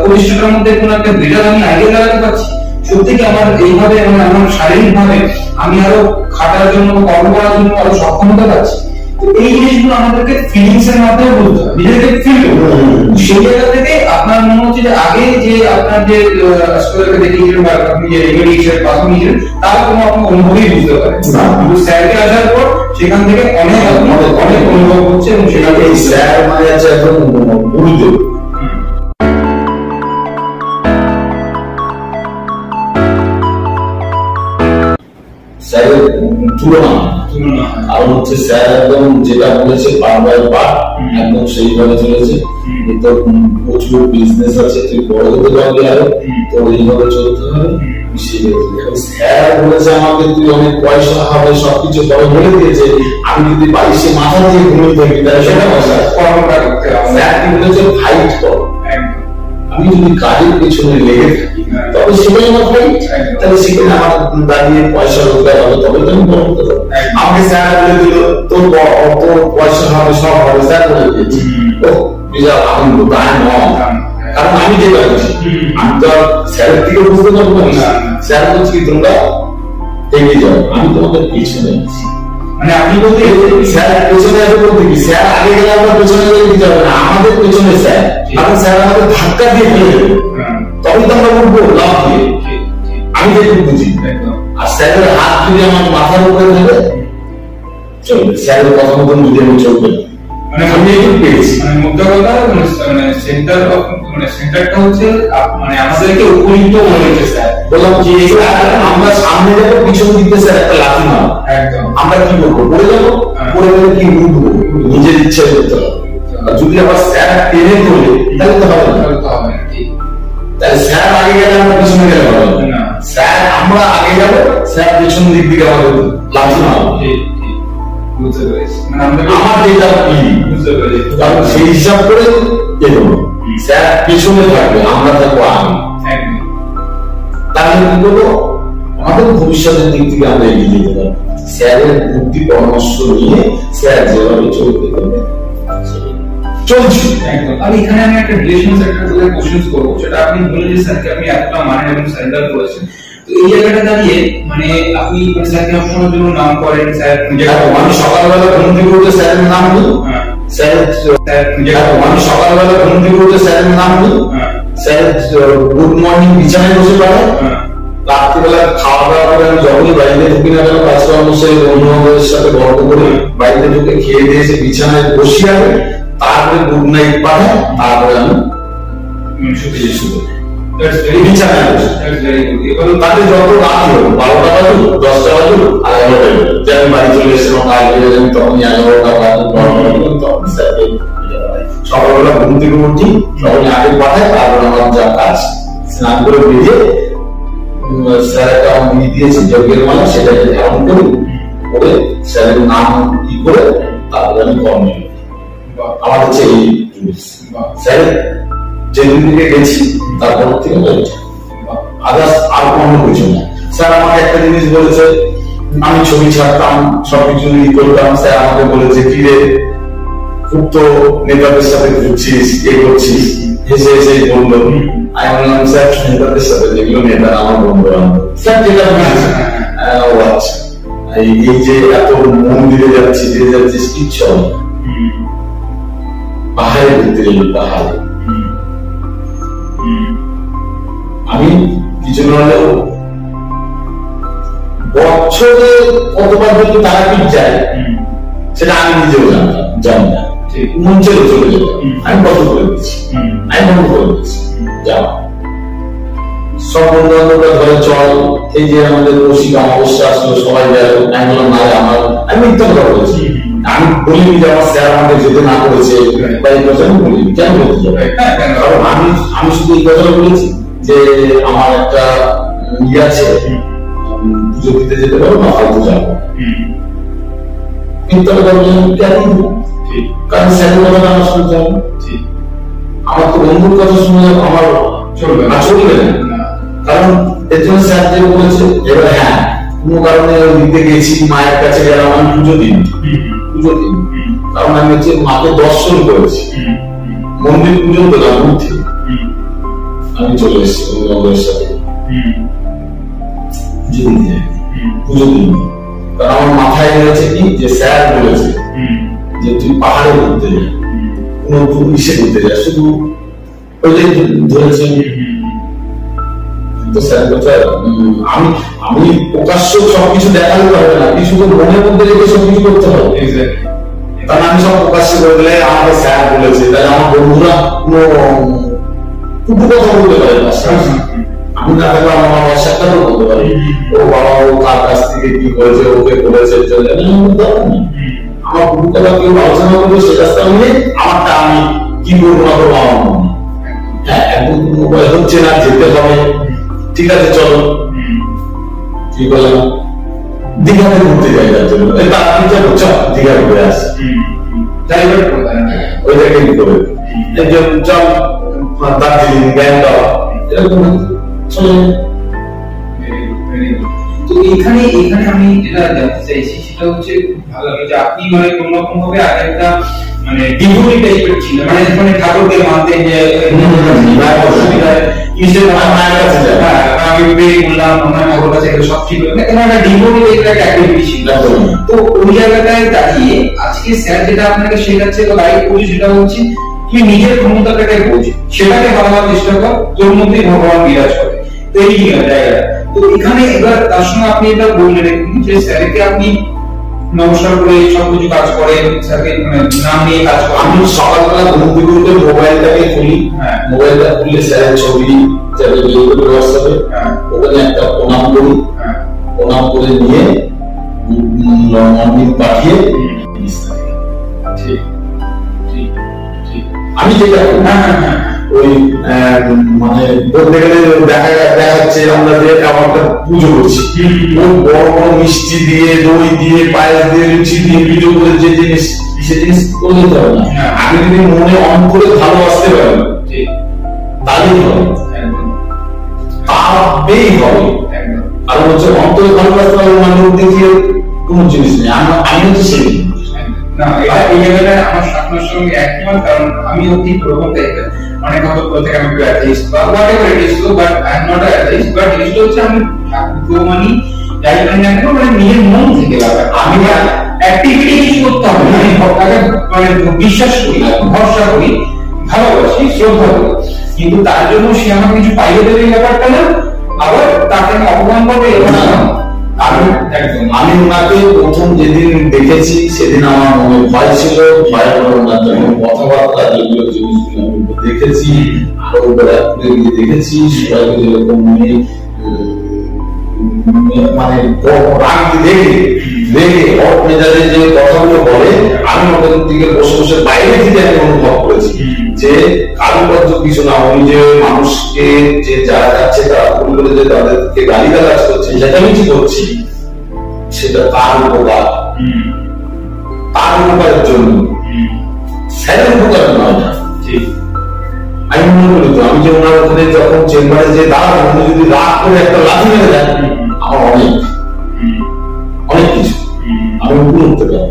প্রতিষ্ঠাটার মধ্যে কোনো একটা বেটার আমি আইডিয়া লাগাতে পারছি, সত্যি কি আমার এইভাবে মানে আমার শারীরিক ভাবে আমি আরো খাটার জন্য কর্ম করার জন্য আরো সক্ষমতা পাচ্ছি, এই জিনিসগুলো আমাদেরকে ফিলিংস এর মাধ্যমে বলতে হবে, নিজেকে ফিল করতে হবে। সেই জায়গা থেকে আপনার মনে হচ্ছে যে আগে যে আপনার যে স্কুলকে দেখিয়েছিলেন বা আপনি যে রেগুলেশন পাস নিয়েছিলেন তার কোনো আপনি অনুভবই বুঝতে পারেন না, কিন্তু স্যারকে আসার পর সেখান থেকে অনেক অনেক অনুভব হচ্ছে এবং সেখান থেকে স্যার মানে আছে একদম গুরুদেব। স্যারের তুলনা আর হচ্ছে স্যার একদম যেটা বলেছে পার বাই পার একদম সেইভাবে চলেছে। তো প্রচুর বিজনেস আছে, তুই বড় হতে পারবি আরো, তো এইভাবে চলতে হবে। স্যার বলেছে আমাকে তুই অনেক পয়সা হবে সবকিছু বড় বলে দিয়েছে, আমি যদি বাড়িতে মাথা দিয়ে ঘুমিয়ে থাকি তাহলে সেটা পয়সা কর্মটা করতে হবে। স্যার কি বলেছে ফাইট কর, আমি যদি কাজের পেছনে লেগে থাকি তবে সেটাই আমার ফাইট, তাহলে সেখানে আমার দাঁড়িয়ে পয়সা রোজগার হবে তবে তো আমি বড় হতে পারবো। আমাকে স্যার বলে দিল তোর পয়সা হবে সব হবে, স্যার বলে দিয়েছি ও বিশাল আনন্দ তাই নয়, কারণ আমি যেটা করছি আমি তো স্যারের থেকে বুঝতে পারবো না। স্যার বলছি তোমরা এগিয়ে যাও, আমি তোমাদের পেছনে আছি। মানে আপনি বলতে স্যার পেছনে আছে বলতে কি স্যার আগে গেলে আমরা পেছনে গেলে দিতে হবে না, আমাদের পেছনে স্যার, কারণ স্যার আমাদের ধাক্কা দিয়ে ফেলে দেবে, তখন তো আমরা উঠবো লাভ দিয়ে। আমি যেটুকু বুঝি আর স্যারের হাত যদি আমার মাথার উপরে দেবে চলবে, স্যারের কথা মতন যদি আমি চলবে মানে আমি একটু পেয়েছি। মানে মুদ্রা কথা মানে সেন্টার মানে সেন্টারটা হচ্ছে মানে আমাদেরকে উপনীত করেছে স্যার। বললাম যে আমরা সামনে যাবো পিছন দিতে স্যার একটা লাঠি মারো, একদম আমরা কি করবো পড়ে যাবো, পড়ে গেলে কি উঠবো নিজের ইচ্ছা করতে হবে। আর যদি আবার স্যার টেনে ধরে তাহলে তো হবে না, তাহলে স্যার আগে গেলে আমরা পিছনে গেলে হবে না, স্যার আমরা আগে যাবো স্যার পিছন দিক দিকে আমাদের লাঠি মারো। বুঝতে পেরেছি, মানে আমার যেটা বুঝতে পেরেছি, কারণ সেই হিসাব করে এগোবো, স্যার পিছনে থাকবে আমরা থাকবো আগে, তাহলে কি করবো আমাদের ভবিষ্যতের দিক থেকে আমরা এগিয়ে যেতে পারবো। স্যারের বুদ্ধি পরামর্শ নিয়ে স্যার যেভাবে চলতে পারবে চলছি একদম। আর এখানে আমি একটা রিলেশন সেক্টর থেকে কোশ্চেন করবো, সেটা আপনি বললেন যে স্যারকে আপনি এতটা মানেন এবং সারেন্ডার করেছেন, তো এই জায়গাটা দাঁড়িয়ে মানে আপনি স্যারকে সবসময়ের জন্য নাম করেন, স্যার আমি সকালবেলা ঘুম থেকে উঠে স্যারের নাম নিই, স্যার আমি সকালবেলা ঘুম থেকে উঠে স্যারের নাম নিই, স্যার গুড মর্নিং বিছানায় বসে পড়ে, রাত্রিবেলা খাওয়া দাওয়া করে আমি যখনই বাড়িতে ঢুকি না কেন কাজকর্ম সেরে বন্ধু বান্ধবের সাথে গল্প করে বাড়িতে ঢুকে খেয়ে দিয়ে এসে বিছানায় বসে আগে তারপরে গুড নাইট পাঠায়, তারপরে আমি শুধু বিছানায় বসে তাদের যত রাত হলো 12টা বাজুক 10টা বাজুক আর 11টা বাজুক যে আমি বাড়ি চলে এসেছিলাম কাজ হয়ে আমি তখন 11টা বাজুক 12টা বাজুক তখন স্যারকে সকালবেলা ঘুম থেকে উঠি তখন আগে পাঠায়, তারপরে আমার যা কাজ স্নান করে বেরিয়ে স্যার একটা আমি দিয়েছি যজ্ঞের মালা সেটাকে ধারণ করি করে স্যারের নাম কি করে তারপরে আমি কর্মে আমার হচ্ছে এই স্যার যেদিন থেকে গেছি তারপর থেকে আদার্স আর কোনো কিছু না। স্যার আমাকে একটা জিনিস বলেছে, আমি ছবি ছাড়তাম সবকিছু করতাম, স্যার আমাকে বলেছে কি রে খুব তো নেতাদের সাথে ঘুরছিস এ করছিস, হেসে হেসে বললো। আমি বললাম স্যার নেতাদের সাথে যেগুলো নেতা আমার বন্ধু বান্ধব স্যার যেটা বলেছে ও আচ্ছা এই যে এত মন্দিরে যাচ্ছি যে যাচ্ছিস কিচ্ছু হবে না, পাহাড়ে ঘুরতে গেলি পাহাড়ে। আমি কিছু হলেও বছরে কতবার যদি তারাপীঠ যায় সেটা আমি নিজেও জানি না, মন চেয়ে চলে যেত, আমি কত করে দিচ্ছি আমি বন্ধ করে দিচ্ছি যাও সব বন্ধু বান্ধবরা ধরে চল, এই যে আমাদের রসিক অমাবস্যা আসলো সবাই গেল, আমি বললাম না আমার আমি মিথ্যা কথা বলেছি, আমি বলিনি যে আমার স্যার আমাকে যেতে না করেছে বা এই কথা আমি বলিনি, কেন বলতে যাবে, কারণ আমি শুধু এই কথাটা বলেছি যে আমার একটা ইয়ে আছে পুজো দিতে যেতে পারবো না হয়তো যাবো, মিথ্যা কথা বলে কেন, কারণ স্যারের কথা আমার শুনতে হবে, আমার তো বন্ধুর কথা শুনে আমার চলবে না, চলবে না, কারণ এর জন্য স্যার যে বলেছে এবার হ্যাঁ কোনো কারণে দিতে গেছি মায়ের কাছে গেলাম আমি পুজো দিন কারণ আমি হচ্ছে মাকে দর্শন করেছি, মন্দির পুজো পেলাম বুদ্ধি, আমি চলে এসেছি বন্ধুবান্ধবের সাথে পুজো দিতে যাই পুজো দিন, কারণ আমার মাথায় রয়েছে কি যে স্যার বলেছে যে তুই পাহাড়ে ঘুরতে যা, কোনো ইসে ঘুরতে যা, শুধু ওইটাই ধরেছে। তো স্যার কথা আমি প্রকাশ্য সবকিছু দেখাতে পারবে না, কিছু তো মনের মধ্যে রেখে সবকিছু করতে হবে। কারণ আমি সব প্রকাশ্য করে দিলে আমাকে স্যার বলেছে, তাই আমার বন্ধুরা কোনো কথা বলতে পারে না। আমি না থাকলে আমার বাসাটাও বলতে পারি, ও বাবা ও তার কাছ থেকে কি করেছে, ওকে করেছে, আমার কোনো কথা কেউ আলোচনা করবে সে কাজটা আমি আমারটা আমি কি করবো না করবো আমার মনে। হ্যাঁ, এখন উপায় হচ্ছে না, যেতে হবে, ঠিক আছে চলো, কি বললাম দীঘাতে ঘুরতে যাই, তার জন্য দীঘা ঘুরে আসে, ওই জায়গায় কি করবে, চল দার্জিলিং, গ্যাংটক, এরকম চলে। তো এখানে আমি যেটা জানতে চাইছি সেটা হচ্ছে ভালো লাগে যে আপনি মানে কোন রকম ভাবে আগে একটা মানে ডিভোটি টাইপের ছিল, মানে ঠাকুরকে মানতেন যে মায়ের কাছে যায়, আমি প্রে করলাম আমার ঠাকুর কাছে সব ঠিক হলো না, একটা ডিভোটি টাইপের একটা অ্যাক্টিভিটি ছিল। তো ওই জায়গাটায় দাঁড়িয়ে আজকে স্যার যেটা আপনাকে শেখাচ্ছে বা গাইড করছে সেটা হচ্ছে তুই নিজের ক্ষমতাটাকে বোঝ, সেটাকে বাড়ানোর চেষ্টা কর, তোর মধ্যেই ভগবান বিরাজ করে। তো এই জায়গাটা, তো এখানে এবার তার সঙ্গে আপনি এটা বললেন যে স্যারকে আপনি নমস্কার করে সবকিছু কাজ করেন, স্যারকে নাম নিয়ে কাজ করেন। আমি সকালবেলা ঘুম থেকে উঠে মোবাইলটাকে খুলি, মোবাইলটা খুলে স্যারের ছবি হোয়াটসঅ্যাপে, ওখানে একটা প্রণাম করি, প্রণাম করে নিয়ে মর্নিং পাঠিয়ে আমি যেটা ওই মানে বলতে গেলে দেখা যাচ্ছে আমরা যে একটা পুজো করছি, বড় বড় মিষ্টি দিয়ে, দই দিয়ে, পায়েস দিয়ে, লুচি দিয়ে পুজো করে যে জিনিস, সে জিনিস করে দিতে হবে না। আমি যদি মনে অন করে ভালোবাসতে পারি তাহলেই হবে, তাবেই হবে। কারণ হচ্ছে অন্তরে ভালোবাসতে পারবো মানে দেখিয়ে কোনো জিনিস নেই, আমি হচ্ছে সেই না, এটা এই জায়গাটা আমার আপনার সঙ্গে একমত, কারণ আমিও ঠিক ওরকম টাইপের অনেক কথা থেকে আমি একটু অ্যাথিস্ট বা whatever it is, but I am not atheist, but জিনিসটা হচ্ছে আমি ঠাকুর মানে যাই করি না কেন মানে নিজের মন থেকে লাগা, আমি অ্যাক্টিভিটি কিছু করতে হবে না, আমি তাকে মানে বিশ্বাস করি, ভরসা করি, ভালোবাসি, শ্রদ্ধা করি, কিন্তু তার জন্য সে আমাকে কিছু পাইয়ে দেবে ব্যাপারটা না, আবার তাকে আমি অপমান করবে এরকম না। আমি ওনাকে প্রথম যেদিন দেখেছি সেদিন আমার মনে ভয় ছিল, ভয় করে ওনার জন্য কথাবার্তা যেগুলো জিনিসগুলো আমি দেখেছি, আরো দেখেছি সবাইকে যেরকম মানে রাগ দেখে অট মেজাজে যে কথাগুলো বলে, আমি ওদের দিকে বসে বসে বাইরে থেকে আমি অনুভব করেছি যে কারুকার্য কিছু না, উনি যে মানুষকে যে যারা যাচ্ছে তারা ভুল করে যে তাদেরকে গালিগালাজ করছে, চেঁচামেচি করছি, সেটা তার উপকার, তার উপকারের জন্য, স্যারের উপকার নয় না। আমি মনে করি তো আমি যে ওনার ওখানে যখন চেম্বারে যে দাঁড়াবো, উনি যদি রাগ করে একটা লাঠি মেরে দেন, আমার অনেক কিছু আমি উপরে উঠতে পারি।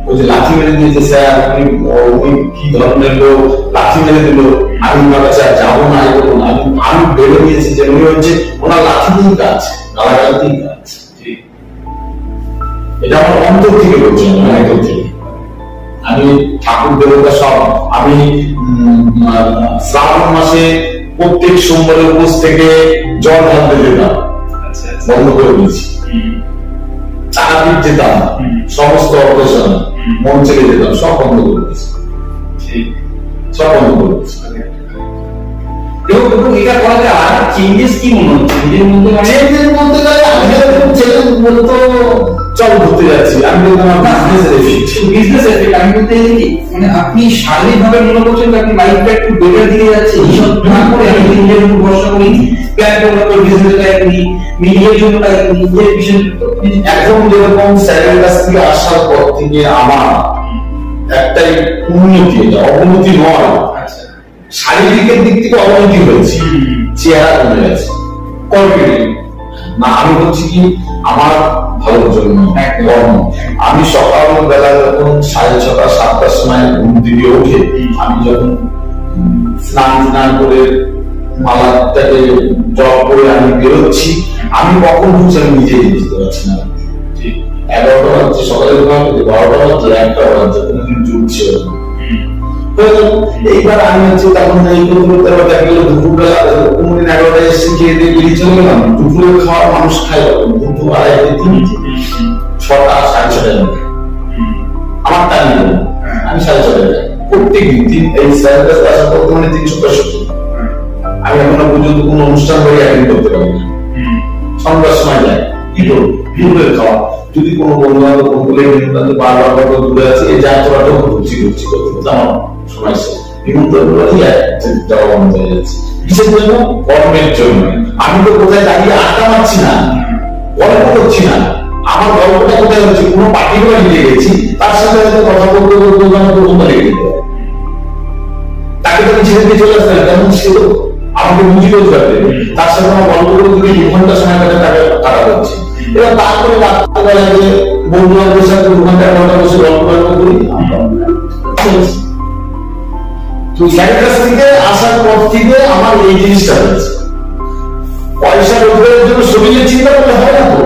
ওই যে লাঠি মেরে দিয়েছে স্যার, উনি কি ধরনের লোক, লাঠি মেরে দিল, আমি ওনার কাছে আর যাবো না, আমি বেড়ে দিয়েছি যে উনি হচ্ছে ওনার লাঠি দিয়ে কাজ, গালাগালি দিয়ে কাজ। এটা আমার অন্তর থেকে বলছি, অন্তর থেকে। আমি ঠাকুর দেবতা সব, আমি শ্রাবণ মাসে প্রত্যেক সোমবারে উপোস থেকে জল ঢালতে যেতাম, বন্ধ করে দিয়েছি। চাকাপীঠ যেতাম, সমস্ত অপারেশন মন ছেড়ে যেতাম, সব বন্ধ করে দিয়েছি, সব বন্ধ করে দিয়েছি। এবং এটা করাতে আর চেঞ্জেস কি মনে হচ্ছে নিজের মধ্যে? চেঞ্জের মধ্যে আমি তো চল ঘুরতে যাচ্ছি, আমি বলতে আমার বিজনেস এফেক্ট আমি বলতে কি মানে আপনি শারীরিক ভাবে মনে করছেন যে আপনি লাইফটা একটু বেটার দিকে যাচ্ছে, এইসব না করে আমি নিজের উপর ভরসা করি, প্ল্যান করে বিজনেসটা করি, নিজের জন্য নিজের পিছনে একদম যেরকম স্যারের কাছ থেকে আসার পর থেকে আমার একটাই উন্নতি, এটা অবনতি নয়, শারীরিকের দিক থেকে অবনতি হয়েছে, চেহারা কমে গেছে, কনফিডেন্ট না। আমি বলছি কি আমার ভালোর জন্য কর্ম। আমি সকালবেলা যখন 6:30 7টার সময় ঘুম থেকে উঠে আমি যখন স্নান করে মালাটাকে জপ করে আমি বেরোচ্ছি, আমি কখন ঢুকছি আমি নিজেই বুঝতে পারছি না। 11টা বাজছে সকালে ঘুমাবে, 12টা বাজছে, 1টা বাজছে, কোনোদিন জুটছে না। এইবার আমি হচ্ছে তখন এই করতে দেখা গেল দুপুরবেলা কোনদিন 11টায় এসে খেয়ে দিয়ে বেরিয়ে চলে গেলাম। দুপুরে খাওয়ার মানুষ খায় দুপুর 2:30 3 6টা 6:30 আমার টাইম নেই, আমি 6:30 যাই প্রত্যেক দিন। এই স্যারের কাছে আসা বর্তমানে 365। আমি এখনো পর্যন্ত কোনো অনুষ্ঠান বাড়ি অ্যাটেন্ড করতে পারি না। সন্ধ্যার সময় যাই, কি করবো, দুপুরের খাওয়া। যদি কোনো বন্ধু বান্ধব বলে বারবার দূরে আছে, এই যাত্রাটা ঘুরছি করতে আমার সময় শেষ। যাওয়া বন্ধ হয়ে যাচ্ছে। কিসের জন্য? কর্মের জন্য। আমি তো কোথায় দাঁড়িয়ে আড্ডা মারছি না, গল্প করছি না, আমার গল্পটা কোথায় হচ্ছে কোনো পার্টিকুলার নিয়ে গেছি, তার সাথে হয়তো কথা বলতে বলতে আমার প্রথম লেগে যেতে হবে। তাকে তো আমি ছেড়ে দিয়ে চলে আসতে না, কারণ সে তো আমাকে বুঝি রোজগার দেবে, তার সাথে আমার গল্প করতে 2 ঘন্টা সময় তাকে কাটা হচ্ছে। এবার তারপরে রাত্রেবেলা যে বন্ধু বান্ধবের সাথে 2 ঘন্টা 1 ঘন্টা বসে গল্প করি। স্যারের কাছ থেকে আসার পর থেকে আমার এই জিনিসটা হয়েছে, পয়সা রোজগারের জন্য শরীরের চিন্তা করলে হবে না তো।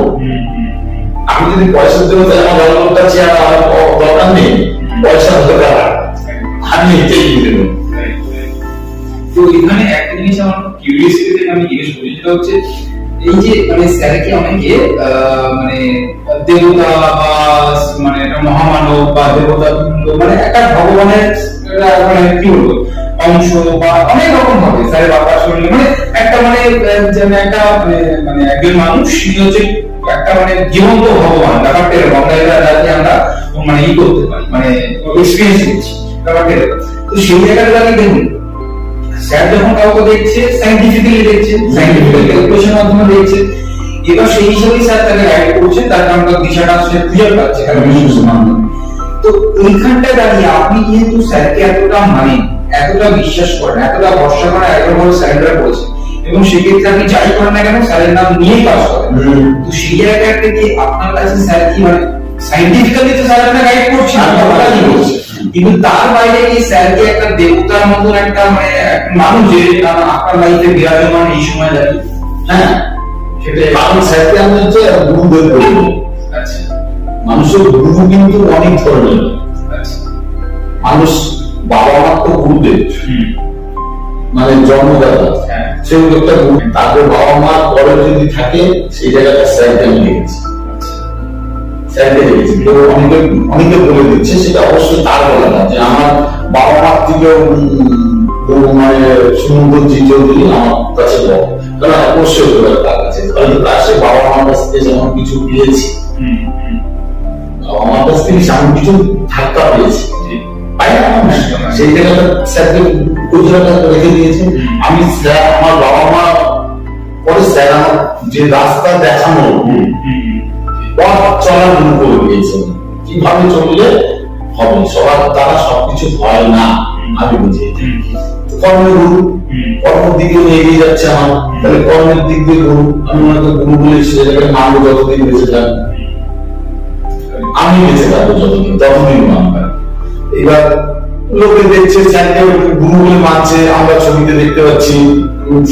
আমি যদি পয়সার জন্য আমার গল্পটা চেয়ার দরকার নেই, পয়সা দরকার আমি এটাই বুঝে নেব। তো এখানে একটা জিনিস আমার কিউরিয়াসিটি থেকে আমি জিজ্ঞেস করি, সেটা হচ্ছে এই যে মানে স্যারকে অনেকে মানে দেবতা বা মানে একটা মহামানব বা দেবতা মানে একটা ভগবানের মানে কি বলবো অংশ বা অনেক রকম ভাবে স্যারের বাবা শুনলে মানে একটা মানে যেন একটা মানে একজন মানুষ হচ্ছে একটা মানে জীবন্ত ভগবান ব্যাপারটা এরকম যাতে আমরা মানে ই করতে পারি, মানে এক্সপিরিয়েন্স করছি ব্যাপারটা এরকম। তো সেই জায়গাটা দাঁড়িয়ে দেখুন স্যার যখন কাউকে দেখছে সাইন্টিফিক্যালি দেখছে, সাইন্টিফিক্যাল ক্যালকুলেশনের মাধ্যমে দেখছে, এবার সেই হিসাবেই স্যার তাকে গাইড করছে, তার আমরা দিশাটা সে খুঁজে পাচ্ছে ক্যালকুলেশনের মাধ্যমে। তো এইখানটা দাঁড়িয়ে আপনি যেহেতু স্যারকে এতটা মানেন, এতটা বিশ্বাস করেন, এতটা ভরসা করেন, এতটা সারেন্ডার করেছেন, এবং সেক্ষেত্রে আপনি যাই করেন না কেন স্যারের নাম নিয়েই কাজ করেন, তো সেই জায়গাটা থেকে আপনার কাছে স্যার কি মানে সাইন্টিফিক্যালি তো স্যার আপনাকে গাইড করছে, কিন্তু তার বাইরে কি স্যারকে একটা দেবতার মতন একটা মানে মানুষ যে আপনার লাইফে বিরাজমান এই সময় দাঁড়িয়ে? হ্যাঁ, সেটাই। কারণ স্যারকে আমি হচ্ছে গুরুদেব বলি। আচ্ছা, মানুষের গুরু কিন্তু অনেক ধরনের। আচ্ছা, মানুষ বাবা মা তো গুরুদেব, মানে জন্মদাতা, সেই একটা গুরু। তারপর বাবা মা পরে যদি থাকে সেই জায়গাটা স্যারকে আমি দেখেছি, স্যারকে দেখেছি। কেউ অনেকে বলে দিচ্ছে, সেটা অবশ্যই তার বলা না যে আমার বাবা মার থেকেও মানে সুন্দরজি চৌধুরী আমার কাছে বড়, কারণ অবশ্যই তার কাছে, কারণ তার সে বাবা মার কাছ থেকে যেমন কিছু পেয়েছি, বাবা মার কাছ থেকে সেমন কিছু ধাক্কা পেয়েছি, পাই না সেই জায়গাটা স্যারকে গুজরাট রেখে দিয়েছে। আমি স্যার আমার বাবা মা পরে স্যার আমার যে রাস্তা দেখানো পথ চলার শুরু করে দিয়েছেন, কিভাবে চললে হবে, সবার দ্বারা সবকিছু হয় না আমি বুঝি। কর্মের গুরু, কর্মের দিকে এগিয়ে যাচ্ছে আমার, তাহলে কর্মের দিক দিয়ে গুরু, আমি ওনাকে গুরু বলে সেটাকে মানব যতদিন বেঁচে থাকবো, আমি বেঁচে থাকবো যতদিন, ততদিন মানব। এবার লোকে দেখছে স্যারকে গুরু বলে মানছে, আমরা ছবিতে দেখতে পাচ্ছি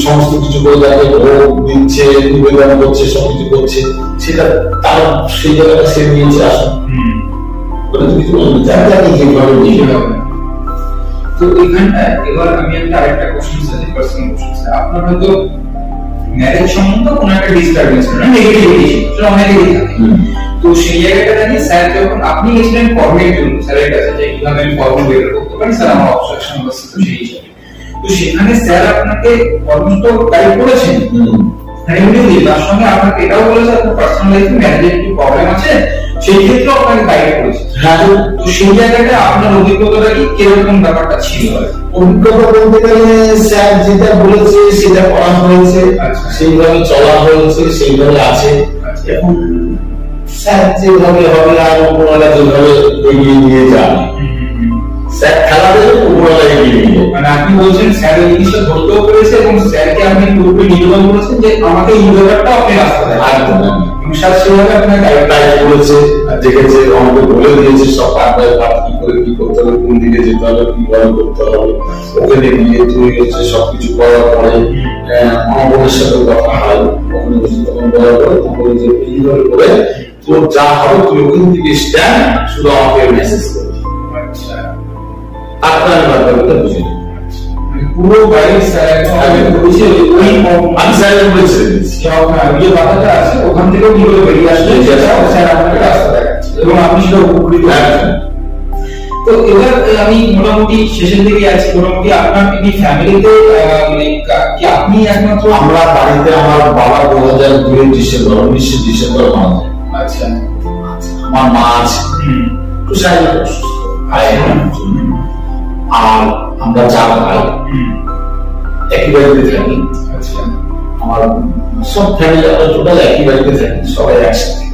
সমস্ত কিছু করে যাকে ভোগ দিচ্ছে, নিবেদন করছে, সবকিছু করছে, সেটা তার সেই জায়গাটা সে নিয়েছে আসুন। তো এইখানটায় এবার আমি একটা আরেকটা কোশ্চেন আছে, পার্সোনাল কোশ্চেন। আপনার হয়তো ম্যারেজ সম্বন্ধে কোনো একটা ডিস্টারবেন্স না, নেগেটিভিটি সেটা অনেকেরই থাকে। তো সেই জায়গাটা দাঁড়িয়ে স্যার যখন আপনি গেছিলেন কর্মের জন্য স্যারের কাছে যে কিভাবে আমি কর্ম বের করতে পারি, স্যার আমার অবসেশন আছে তো সেই হিসাবে, তো সেখানে স্যার আপনাকে কর্ম তো গাইড করেছেন, তার সঙ্গে আপনাকে এটাও বলেছে আপনার পার্সোনাল লাইফে ম্যারেজের একটু প্রবলেম আছে, সেই ক্ষেত্রে আপনাকে গাইড করেছে। তো সেই জায়গাটা আপনার অভিজ্ঞতাটা কি কিরকম ব্যাপারটা ছিল? অভিজ্ঞতা বলতে গেলে স্যার যেটা বলেছে সেটা করা হয়েছে, সেইভাবে চলা হয়েছে, সেইভাবে আছে। এখন স্যার যেভাবে হবে আর উপরওয়ালা যেভাবে এগিয়ে নিয়ে যাবে, স্যার খেলা দেবে, উপরওয়ালা এগিয়ে নিয়ে যাবে। মানে আপনি বলছেন স্যার এই জিনিসটা ধরতেও পেরেছে এবং স্যারকে আপনি পুরোপুরি নিবেদন করেছেন যে আমাকে এই ব্যাপারটা আপনি রাস্তা দেন, একদম স্যার সেভাবে আপনার গাইড করেছে, দেখেছে, আমাকে বলে দিয়েছে সব পার্টনার কি করে কি করতে হবে, কোন দিকে যেতে হবে, কিভাবে করতে হবে, ওখানে গিয়ে তৈরি হচ্ছে সবকিছু করার পরে আমার বোনের সাথে কথা হয়, ওখানে বসে তখন বলার পরে তখন যে এইভাবে করে তোর যা হবে তুই ওখান থেকে স্ট্যান্ড শুধু আমাকে মেসেজ করবি। আচ্ছা, তারপরে আমি ব্যাপারটা বুঝে নিই। পুরো গাড়ি স্যার আমি বলছি ওই আমি স্যারের বলেছি যে বাধাটা আছে ওখান থেকেও কি করে বেরিয়ে আসবে সেটা স্যার আপনাকে রাস্তা দেখাচ্ছে এবং আপনি সেটা উপকৃত হচ্ছেন। তো এবার আমি মোটামুটি শেষের দিকে আছি, মোটামুটি আপনার কি ফ্যামিলিতে মানে কি আপনি একমাত্র? আমরা বাড়িতে আমার বাবা 2002 ডিসেম্বর 19 ডিসেম্বর মারা যায়। আচ্ছা, আমার মা আছে একটু শারীরিক অসুস্থ, আর আমরা 4 ভাই একই বাড়িতে থাকি। আচ্ছা, আমার সব ফ্যামিলি আমরা টোটাল একই বাড়িতে থাকি, সবাই একসাথে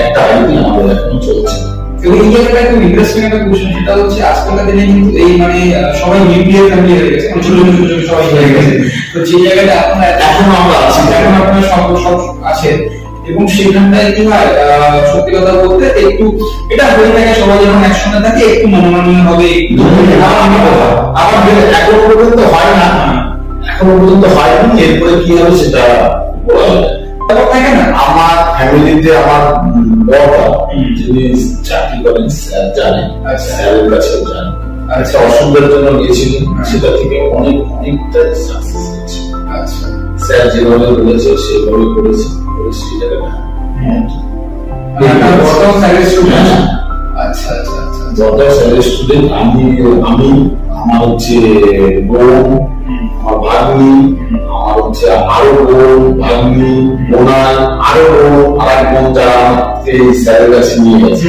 একটা বাড়িতে আমাদের এখন চলছে। এবং এই জায়গাটা খুব ইন্টারেস্টিং একটা কোশ্চেন, সেটা হচ্ছে আজকালকার দিনে কিন্তু এই মানে সবাই নিউক্লিয়ার ফ্যামিলি হয়ে গেছে, ছোট ছোট ছোট সবাই হয়ে গেছে। তো যে জায়গাটা আপনারা এখন আমরা আছি, এখন আপনারা সব আছেন এবং সেখানটায় কি হয় সত্যি কথা বলতে একটু এটা হয়ে থাকে, সবাই যখন একসঙ্গে থাকে একটু মনোমালিন্য হবে, একটু আমার এখনো পর্যন্ত হয় না, এখনো পর্যন্ত হয়নি। এরপরে কি হবে সেটা বলা যাবে থাকে না। আমার ফ্যামিলিতে আমার বড়টা যিনি চাকরি করেন স্যার জানেন, স্যারের কাছেও জানেন। আচ্ছা, অসুবিধার জন্য গিয়েছিলেন, সেটা থেকে অনেকটা সাকসেস হয়েছে। আচ্ছা, স্যার যেভাবে বলেছে সেভাবে করেছে, সেই জায়গাটা আচ্ছা আচ্ছা আচ্ছা যতটা স্যারের স্টুডেন্ট আমি আমার হচ্ছে বোন, আমার ভাগ্নি, আমার হচ্ছে আরো বোন ভাগ্নি বোনার আরো বোন আর এক বোন যারা আমাকে স্যারের কাছে নিয়ে গেছে,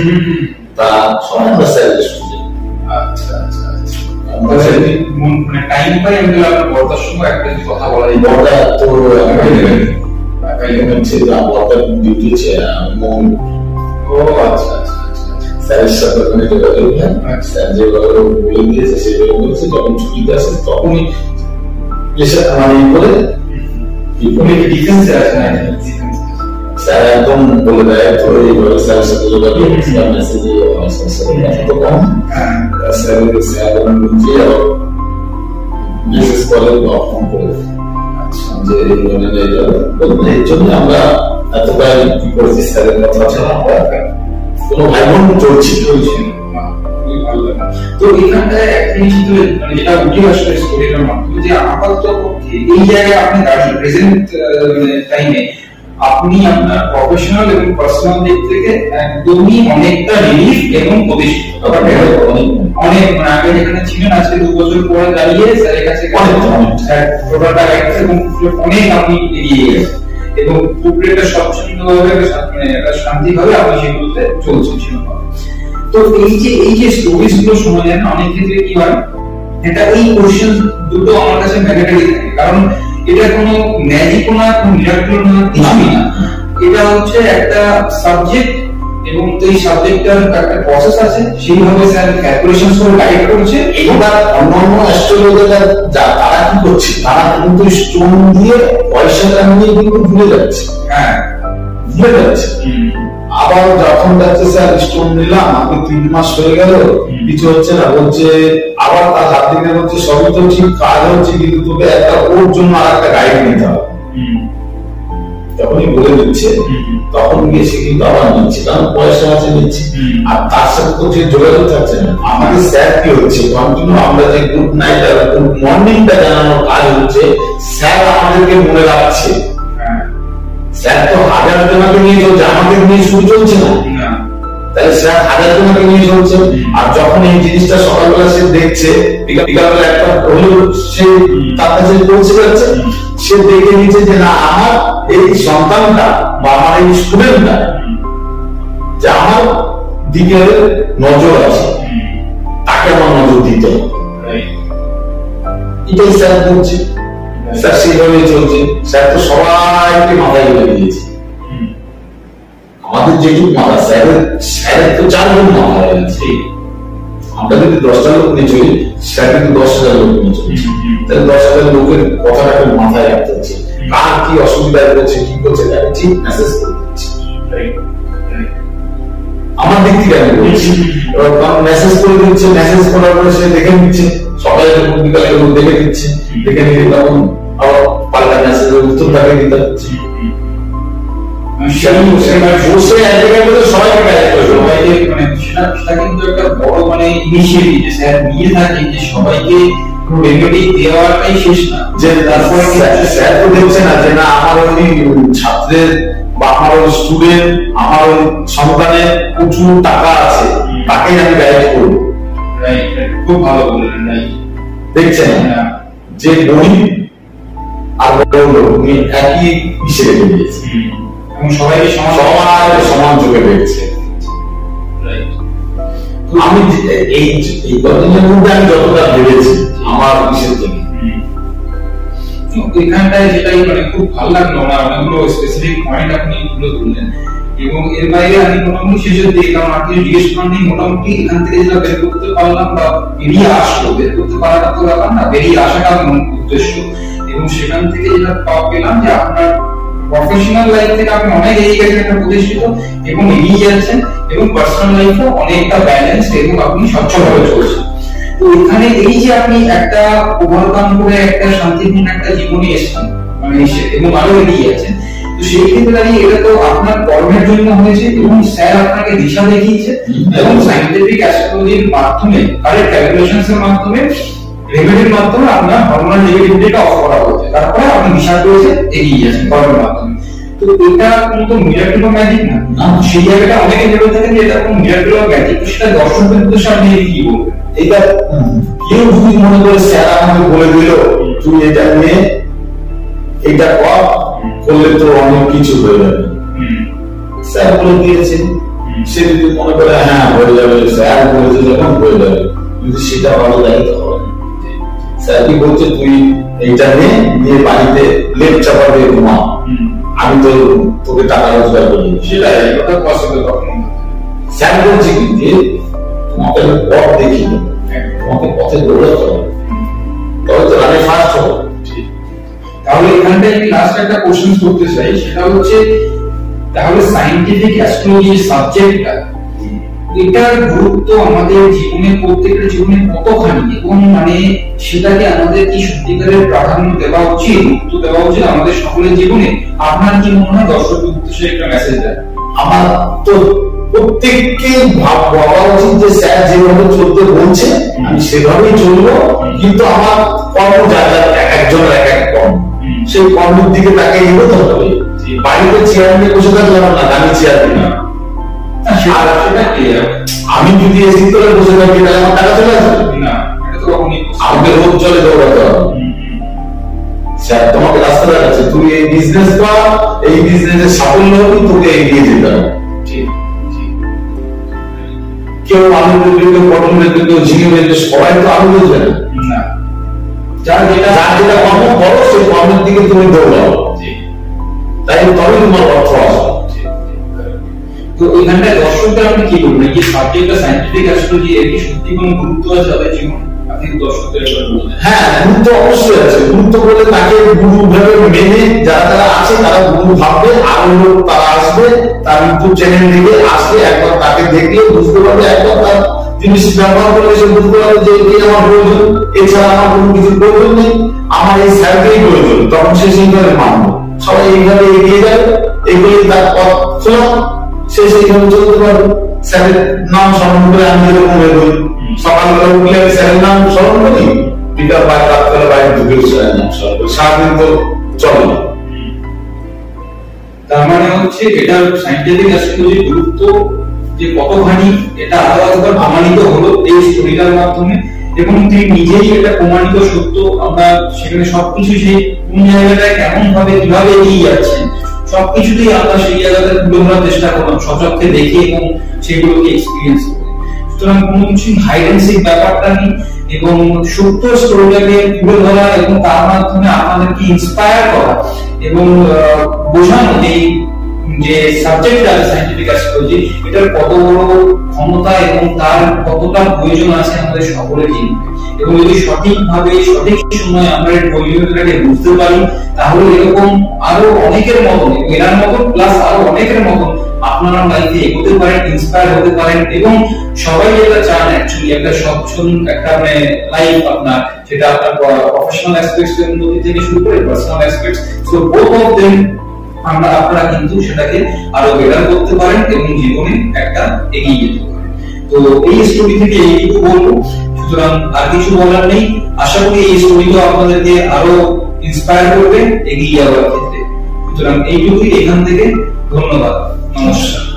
তা সবাই আমরা স্যারের স্টুডেন্ট। আচ্ছা আচ্ছা আচ্ছা মানে টাইম পাই আমি আপনার বর্তার সঙ্গে একটা কথা বলা যায়। বড়টা তো হচ্ছে বড়টার ডিউটি হচ্ছে মন। ও আচ্ছা আচ্ছা আচ্ছা স্যারের সাথে ওখানে যোগাযোগ হয়, স্যার যেভাবে বলে দিয়েছে সেভাবে বলেছে, যখন ছুটিতে আসে তখনই মানে করে ডিফেন্সে আছে না, স্যার একদম বলে দেয় তো এইভাবে স্যারের সাথে যোগাযোগ মেসেজে তো কম মেসেজ করে বা ফোন করে যে এর জন্য আমরা এতটাই কি করছি স্যারের কথা ছাড়া আমরা কোনো ভাই বোন চলছে। তো এখানটায় একটা জিনিস মানে যেটা উঠে আসলে স্টোরিটার মাধ্যমে যে আপাতত এই জায়গায় আপনি দাঁড়িয়ে প্রেজেন্ট টাইমে আপনি আপনার প্রফেশনাল এবং পার্সোনাল দিক থেকে একদমই অনেকটা রিলিফ এবং প্রতিষ্ঠিত অনেক মানে আগে যেখানে ছিলেন আজকে 2 বছর পরে দাঁড়িয়ে স্যারের কাছে টোটালটা এবং অনেক আপনি এগিয়ে গেছেন এবং পুরোটা স্বচ্ছন্দভাবে মানে শান্তিভাবে আপনি সেগুলোতে চলছেন সেরকম। তো এই যে স্টোরিজ গুলো শোনা যায় না, অনেক ক্ষেত্রে কি হয় এটা এই কোশ্চেন দুটো আমার কাছে ম্যান্ডেটরি থাকে, কারণ এটা কোনো ম্যাজিক না, কোনো মিরাকল না, কিছুই না। এটা হচ্ছে একটা সাবজেক্ট এবং এই সাবজেক্টটার একটা প্রসেস আছে, সেইভাবে স্যার ক্যালকুলেশন করে গাইড করছে। এবার অন্যান্য অ্যাস্ট্রোলজার যা তারা কি করছে, তারা কিন্তু স্টোন দিয়ে পয়সাটা নিয়ে কিন্তু ভুলে যাচ্ছে। হ্যাঁ, ভুলে যাচ্ছে। আবার যখন যাচ্ছে স্যার স্টোন নিলাম, আপনি 3 মাস হয়ে গেল কিছু হচ্ছে না, বলছে আবার তার হাত থেকে হচ্ছে সবই তো ঠিক কাজ হচ্ছে, কিন্তু তোকে একটা ওর জন্য আর একটা গাইড নিতে হবে। যখনই বলে দিচ্ছে তখন গিয়ে সে কিন্তু আবার নিচ্ছে, কারণ পয়সা আছে নিচ্ছে, আর তার সাথে তো যে যোগাযোগ থাকছে না। আমাদের স্যার কি হচ্ছে কন্টিনিউ আমরা যে গুড নাইট আর গুড মর্নিংটা জানানোর কাজ হচ্ছে, স্যার আমাদেরকে মনে রাখছে। স্যার তো 1000 জনকে নিয়ে চলছে, আমাদের নিয়ে শুরু চলছে না, তাহলে স্যার 1000 জনকে নিয়ে চলছে। আর যখন এই জিনিসটা সকালবেলা সে দেখছে, বিকালবেলা একটা হলেও সে তার কাছে পৌঁছে যাচ্ছে, সে দেখে নিচ্ছে যে না আমার এই সন্তানটা বা আমার এই স্টুডেন্টটা যে আমার দিকে নজর আছে, তাকে আমার নজর দিতে হবে, এটাই স্যার বলছে। স্যার সেইভাবে চলছে। স্যার তো সবাইকে মাথায় বলে দিয়েছে, আমাদের যেটুকু মাথা স্যারের তো 4 গুণ মাথা হয়ে গেছে। আমরা যদি 10টা লোক নিয়ে চলি, স্যার কিন্তু 10,000 লোক নিয়ে চলছে, তাহলে 10,000 লোকের কথাটাকে মাথায় রাখতে হচ্ছে, কার কি অসুবিধায় করছে কি করছে তাকে ঠিক মেসেজ করে দিচ্ছে। আমার দিক থেকে আমি বলছি, এবার মেসেজ করে দিচ্ছে, মেসেজ করার পরে সে দেখে নিচ্ছে, সকালে বিকালে দেখে দিচ্ছে, দেখে নিয়ে তখন আবার পাল্টা মেসেজের উত্তর তাকে দিতে হচ্ছে। বসে এক জায়গায় বসে সবাইকে গাইড করে, সবাইকে মানে সেটা কিন্তু একটা বড় মানে ইনিশিয়েটিভ যে স্যার নিয়ে থাকেন, যে সবাইকে রেমেডি দেওয়াটাই শেষ না, যে তারপরে স্যার তো দেখছে না যে না আমার ওই ছাত্রের বা আমার ওই স্টুডেন্ট, আমার ওই সন্তানের প্রচুর টাকা আছে, তাকে আমি গাইড করবো। খুব ভালো বললেন। রাইট, দেখছেন যে গরিব আর বড় লোক তুমি একই হিসেবে দিয়েছে এবং সবাইকে সমান চোখে দেখছে। আমি এই কদিনের মধ্যে আমি যতটা ভেবেছি আমার বিশেষ জন্য এখানটায় যেটাই মানে খুব ভালো লাগলো, আমার অনেকগুলো স্পেসিফিক পয়েন্ট আপনি তুলে ধরলেন, এবং এর বাইরে আমি মোটামুটি শেষের দিকে, কারণ আপনি জিজ্ঞেস করেন মোটামুটি এখান থেকে যেটা বের করতে পারলাম বা বেরিয়ে আসলো, বের করতে পারাটা তো ব্যাপার না, বেরিয়ে আসাটা মূল উদ্দেশ্য। এবং সেখান থেকে যেটা পেলাম যে আপনার প্রফেশনাল লাইফ থেকে আপনি অনেক এগিয়ে গেছেন, একটা প্রতিষ্ঠিত এবং এগিয়ে যাচ্ছেন, এবং পার্সোনাল লাইফও অনেকটা ব্যালেন্স এবং আপনি স্বচ্ছভাবে চলছেন। তো এখানে এই যে আপনি একটা ওভারকাম করে একটা শান্তিপূর্ণ একটা জীবনে এসেছেন মানে এবং আরো এগিয়ে যাচ্ছেন, তো সেই ক্ষেত্রে দাঁড়িয়ে এটা তো আপনার কর্মের জন্য হয়েছে, এবং স্যার আপনাকে দিশা দেখিয়েছে, এবং সাইন্টিফিক অ্যাস্ট্রোলজির মাধ্যমে কারেক্ট ক্যালকুলেশনস এর মাধ্যমে রেমেডির মাধ্যমে আপনার হরমোনাল নেগেটিভিটিটা অফ করা হয়েছে, তারপরে আপনি দিশা পেয়েছে এগিয়ে যাচ্ছেন কর্মের মাধ্যমে। তো এটা কোনো মিরাকল বা ম্যাজিক না, সেই জায়গাটা অনেকে ভেবে থাকেন যে এটা কোনো মিরাকল বা ম্যাজিক, তো সেটা দর্শকদের উদ্দেশ্যে আপনি কি বলবেন? এটা কেউ যদি মনে করে স্যার আমাকে বলে দিল তুই এটা নিয়ে এটা করলে তো অনেক কিছু হয়ে যাবে, স্যার বলে দিয়েছেন, সে যদি মনে করে হ্যাঁ হয়ে যাবে, স্যার বলেছে যখন হয়ে যাবে, কিন্তু সেটা ভালো দায়িত্ব হবে। স্যার কি বলছে তুই এইটা নিয়ে বাড়িতে লেপ চাপা দিয়ে ঘুমা, আমি তো তোকে টাকা রোজগার করি, সেটাই ওটা পসিবল কখনো। স্যার বলছে কি যে তোমাকে আমি পথ দেখিয়ে দেবো, তোমাকে পথে দৌড়াতে হবে, তবে তো রানে ফার্স্ট হবে। তাহলে এখানটায় আমি লাস্ট একটা কোশ্চেন করতে চাই, সেটা হচ্ছে তাহলে সায়েন্টিফিক অ্যাস্ট্রোলজি সাবজেক্টটা এটার গুরুত্ব আমাদের জীবনে প্রত্যেকের জীবনে কতখানি, এবং মানে সেটাকে আমাদের কি সত্যিকারের প্রাধান্য দেওয়া উচিত, গুরুত্ব দেওয়া উচিত আমাদের সকলের জীবনে? আপনার কি মনে হয় দর্শকদের উদ্দেশ্যে একটা মেসেজ দেন? আমার তো প্রত্যেককে ভাবা উচিত যে স্যার যেভাবে চলতে বলছে আমি সেভাবেই চলবো, কিন্তু আমার কর্ম যা যা একজনের এক এক কর্ম, সেই কর্মের দিকে তাকে এগোতে হবে। বাড়িতে চেয়ার নিয়ে বসে থাকলাম না, আমি চেয়ার দিই না, আমি যদি এসি তলে বসে থাকি তাহলে আমার টাকা চলে আসবে না, আমাকে রোজ চলে দৌড়াতে হবে। স্যার তোমাকে রাস্তা দেখাচ্ছে, তুমি এই বিজনেস কর, এই বিজনেসের সাফল্য হবে, তোকে এগিয়ে যেতে হবে। কেউ আলু বেচবে, কেউ পটল বেচবে, কেউ ঝিঙে বেচবে, সবাই তো আলু বেচবে না, যার যেটা কর্ম করো সেই কর্মের দিকে তুমি দৌড়াও, তাই তবে তোমার অর্থ আসবে। তো ওইখানটায় দর্শকদের আপনি কি বলবেন, যে সাবজেক্টটা সায়েন্টিফিক অ্যাস্ট্রোলজি এর কি সত্যি কোনো গুরুত্ব আছে তাদের জীবন? আপনি দর্শকদের একবার বলবেন। হ্যাঁ, গুরুত্ব অবশ্যই আছে। গুরুত্ব বলে তাকে গুরু ভাবে মেনে যারা যারা আছে তারা গুরু ভাববে, আরো লোক তারা আসবে, তার ইউটিউব চ্যানেল থেকে আসলে একবার তাকে দেখলে বুঝতে পারবে, একবার তার জিনিস ব্যবহার করলে সে বুঝতে পারবে যে এটি আমার প্রয়োজন, এছাড়া আমার কোনো কিছু প্রয়োজন নেই, আমার এই স্যারকেই প্রয়োজন, তখন সে সেইভাবে মানবে। সবাই এইভাবে এগিয়ে যাবে, এগুলি তার পথ খোলা, সে সেইভাবে চলতে পারবে। স্যারের নাম স্মরণ করে আমি যেরকম এগোই, সকালবেলা উঠলে আমি স্যারের নাম স্মরণ করি, বিকাল বাইরে রাত্রে বাইরে ঢুকে স্যারের নাম স্মরণ করি, সারাদিন তো চলে। তার মানে হচ্ছে এটা সায়েন্টিফিক অ্যাস্ট্রোলজির গুরুত্ব যে কতখানি এটা আরো একবার প্রমাণিত হলো এই স্টোরিটার মাধ্যমে, এবং তিনি নিজেই এটা প্রমাণিত সত্য। আমরা সেখানে সবকিছু সেই কোন জায়গাটায় কেমন ভাবে কিভাবে এগিয়ে যাচ্ছেন সবকিছুতেই আমরা সেই জায়গাটা তুলে ধরার চেষ্টা করলাম সচক্ষে দেখে এবং সেগুলোকে এক্সপিরিয়েন্স করে। সুতরাং কোনো কিছু হাইড এন্ড সিক ব্যাপারটা নেই, এবং সত্য স্টোরিটাকে তুলে ধরা এবং তার মাধ্যমে আপনাদেরকে ইন্সপায়ার করা এবং বোঝানো যে সাবজেক্ট আছে সায়েন্টিফিক অ্যাস্ট্রোলজি, এটার কত বড় ক্ষমতা এবং তার কতটা প্রয়োজন আছে আমাদের সকলের জীবনে। এবং যদি সঠিকভাবে সঠিক সময়ে আমরা এর প্রয়োজনীয়তাটাকে বুঝতে পারি, তাহলে এরকম আরো অনেকের মতন, এনার মতন প্লাস আরো অনেকের মতন আপনারা লাইফে এগোতে পারেন, ইন্সপায়ার হতে পারেন, এবং সবাই যেটা চান অ্যাকচুয়ালি একটা সচ্ছল একটা মানে লাইফ আপনার, সেটা আপনার প্রফেশনাল অ্যাসপেক্টস এর মধ্যে থেকে শুরু করে personal aspects, so both of them আপনারা কিন্তু সেটাকে আরো বেটার করতে পারেন এবং জীবনে একটা এগিয়ে যেতে পারেন। তো এই স্টোরি থেকে এইটুকু বলবো, সুতরাং আর কিছু বলার নেই। আশা করি এই স্টোরিটা আপনাদেরকে আরো ইন্সপায়ার করবে এগিয়ে যাওয়ার ক্ষেত্রে। সুতরাং এইটুকুই এখান থেকে, ধন্যবাদ, নমস্কার।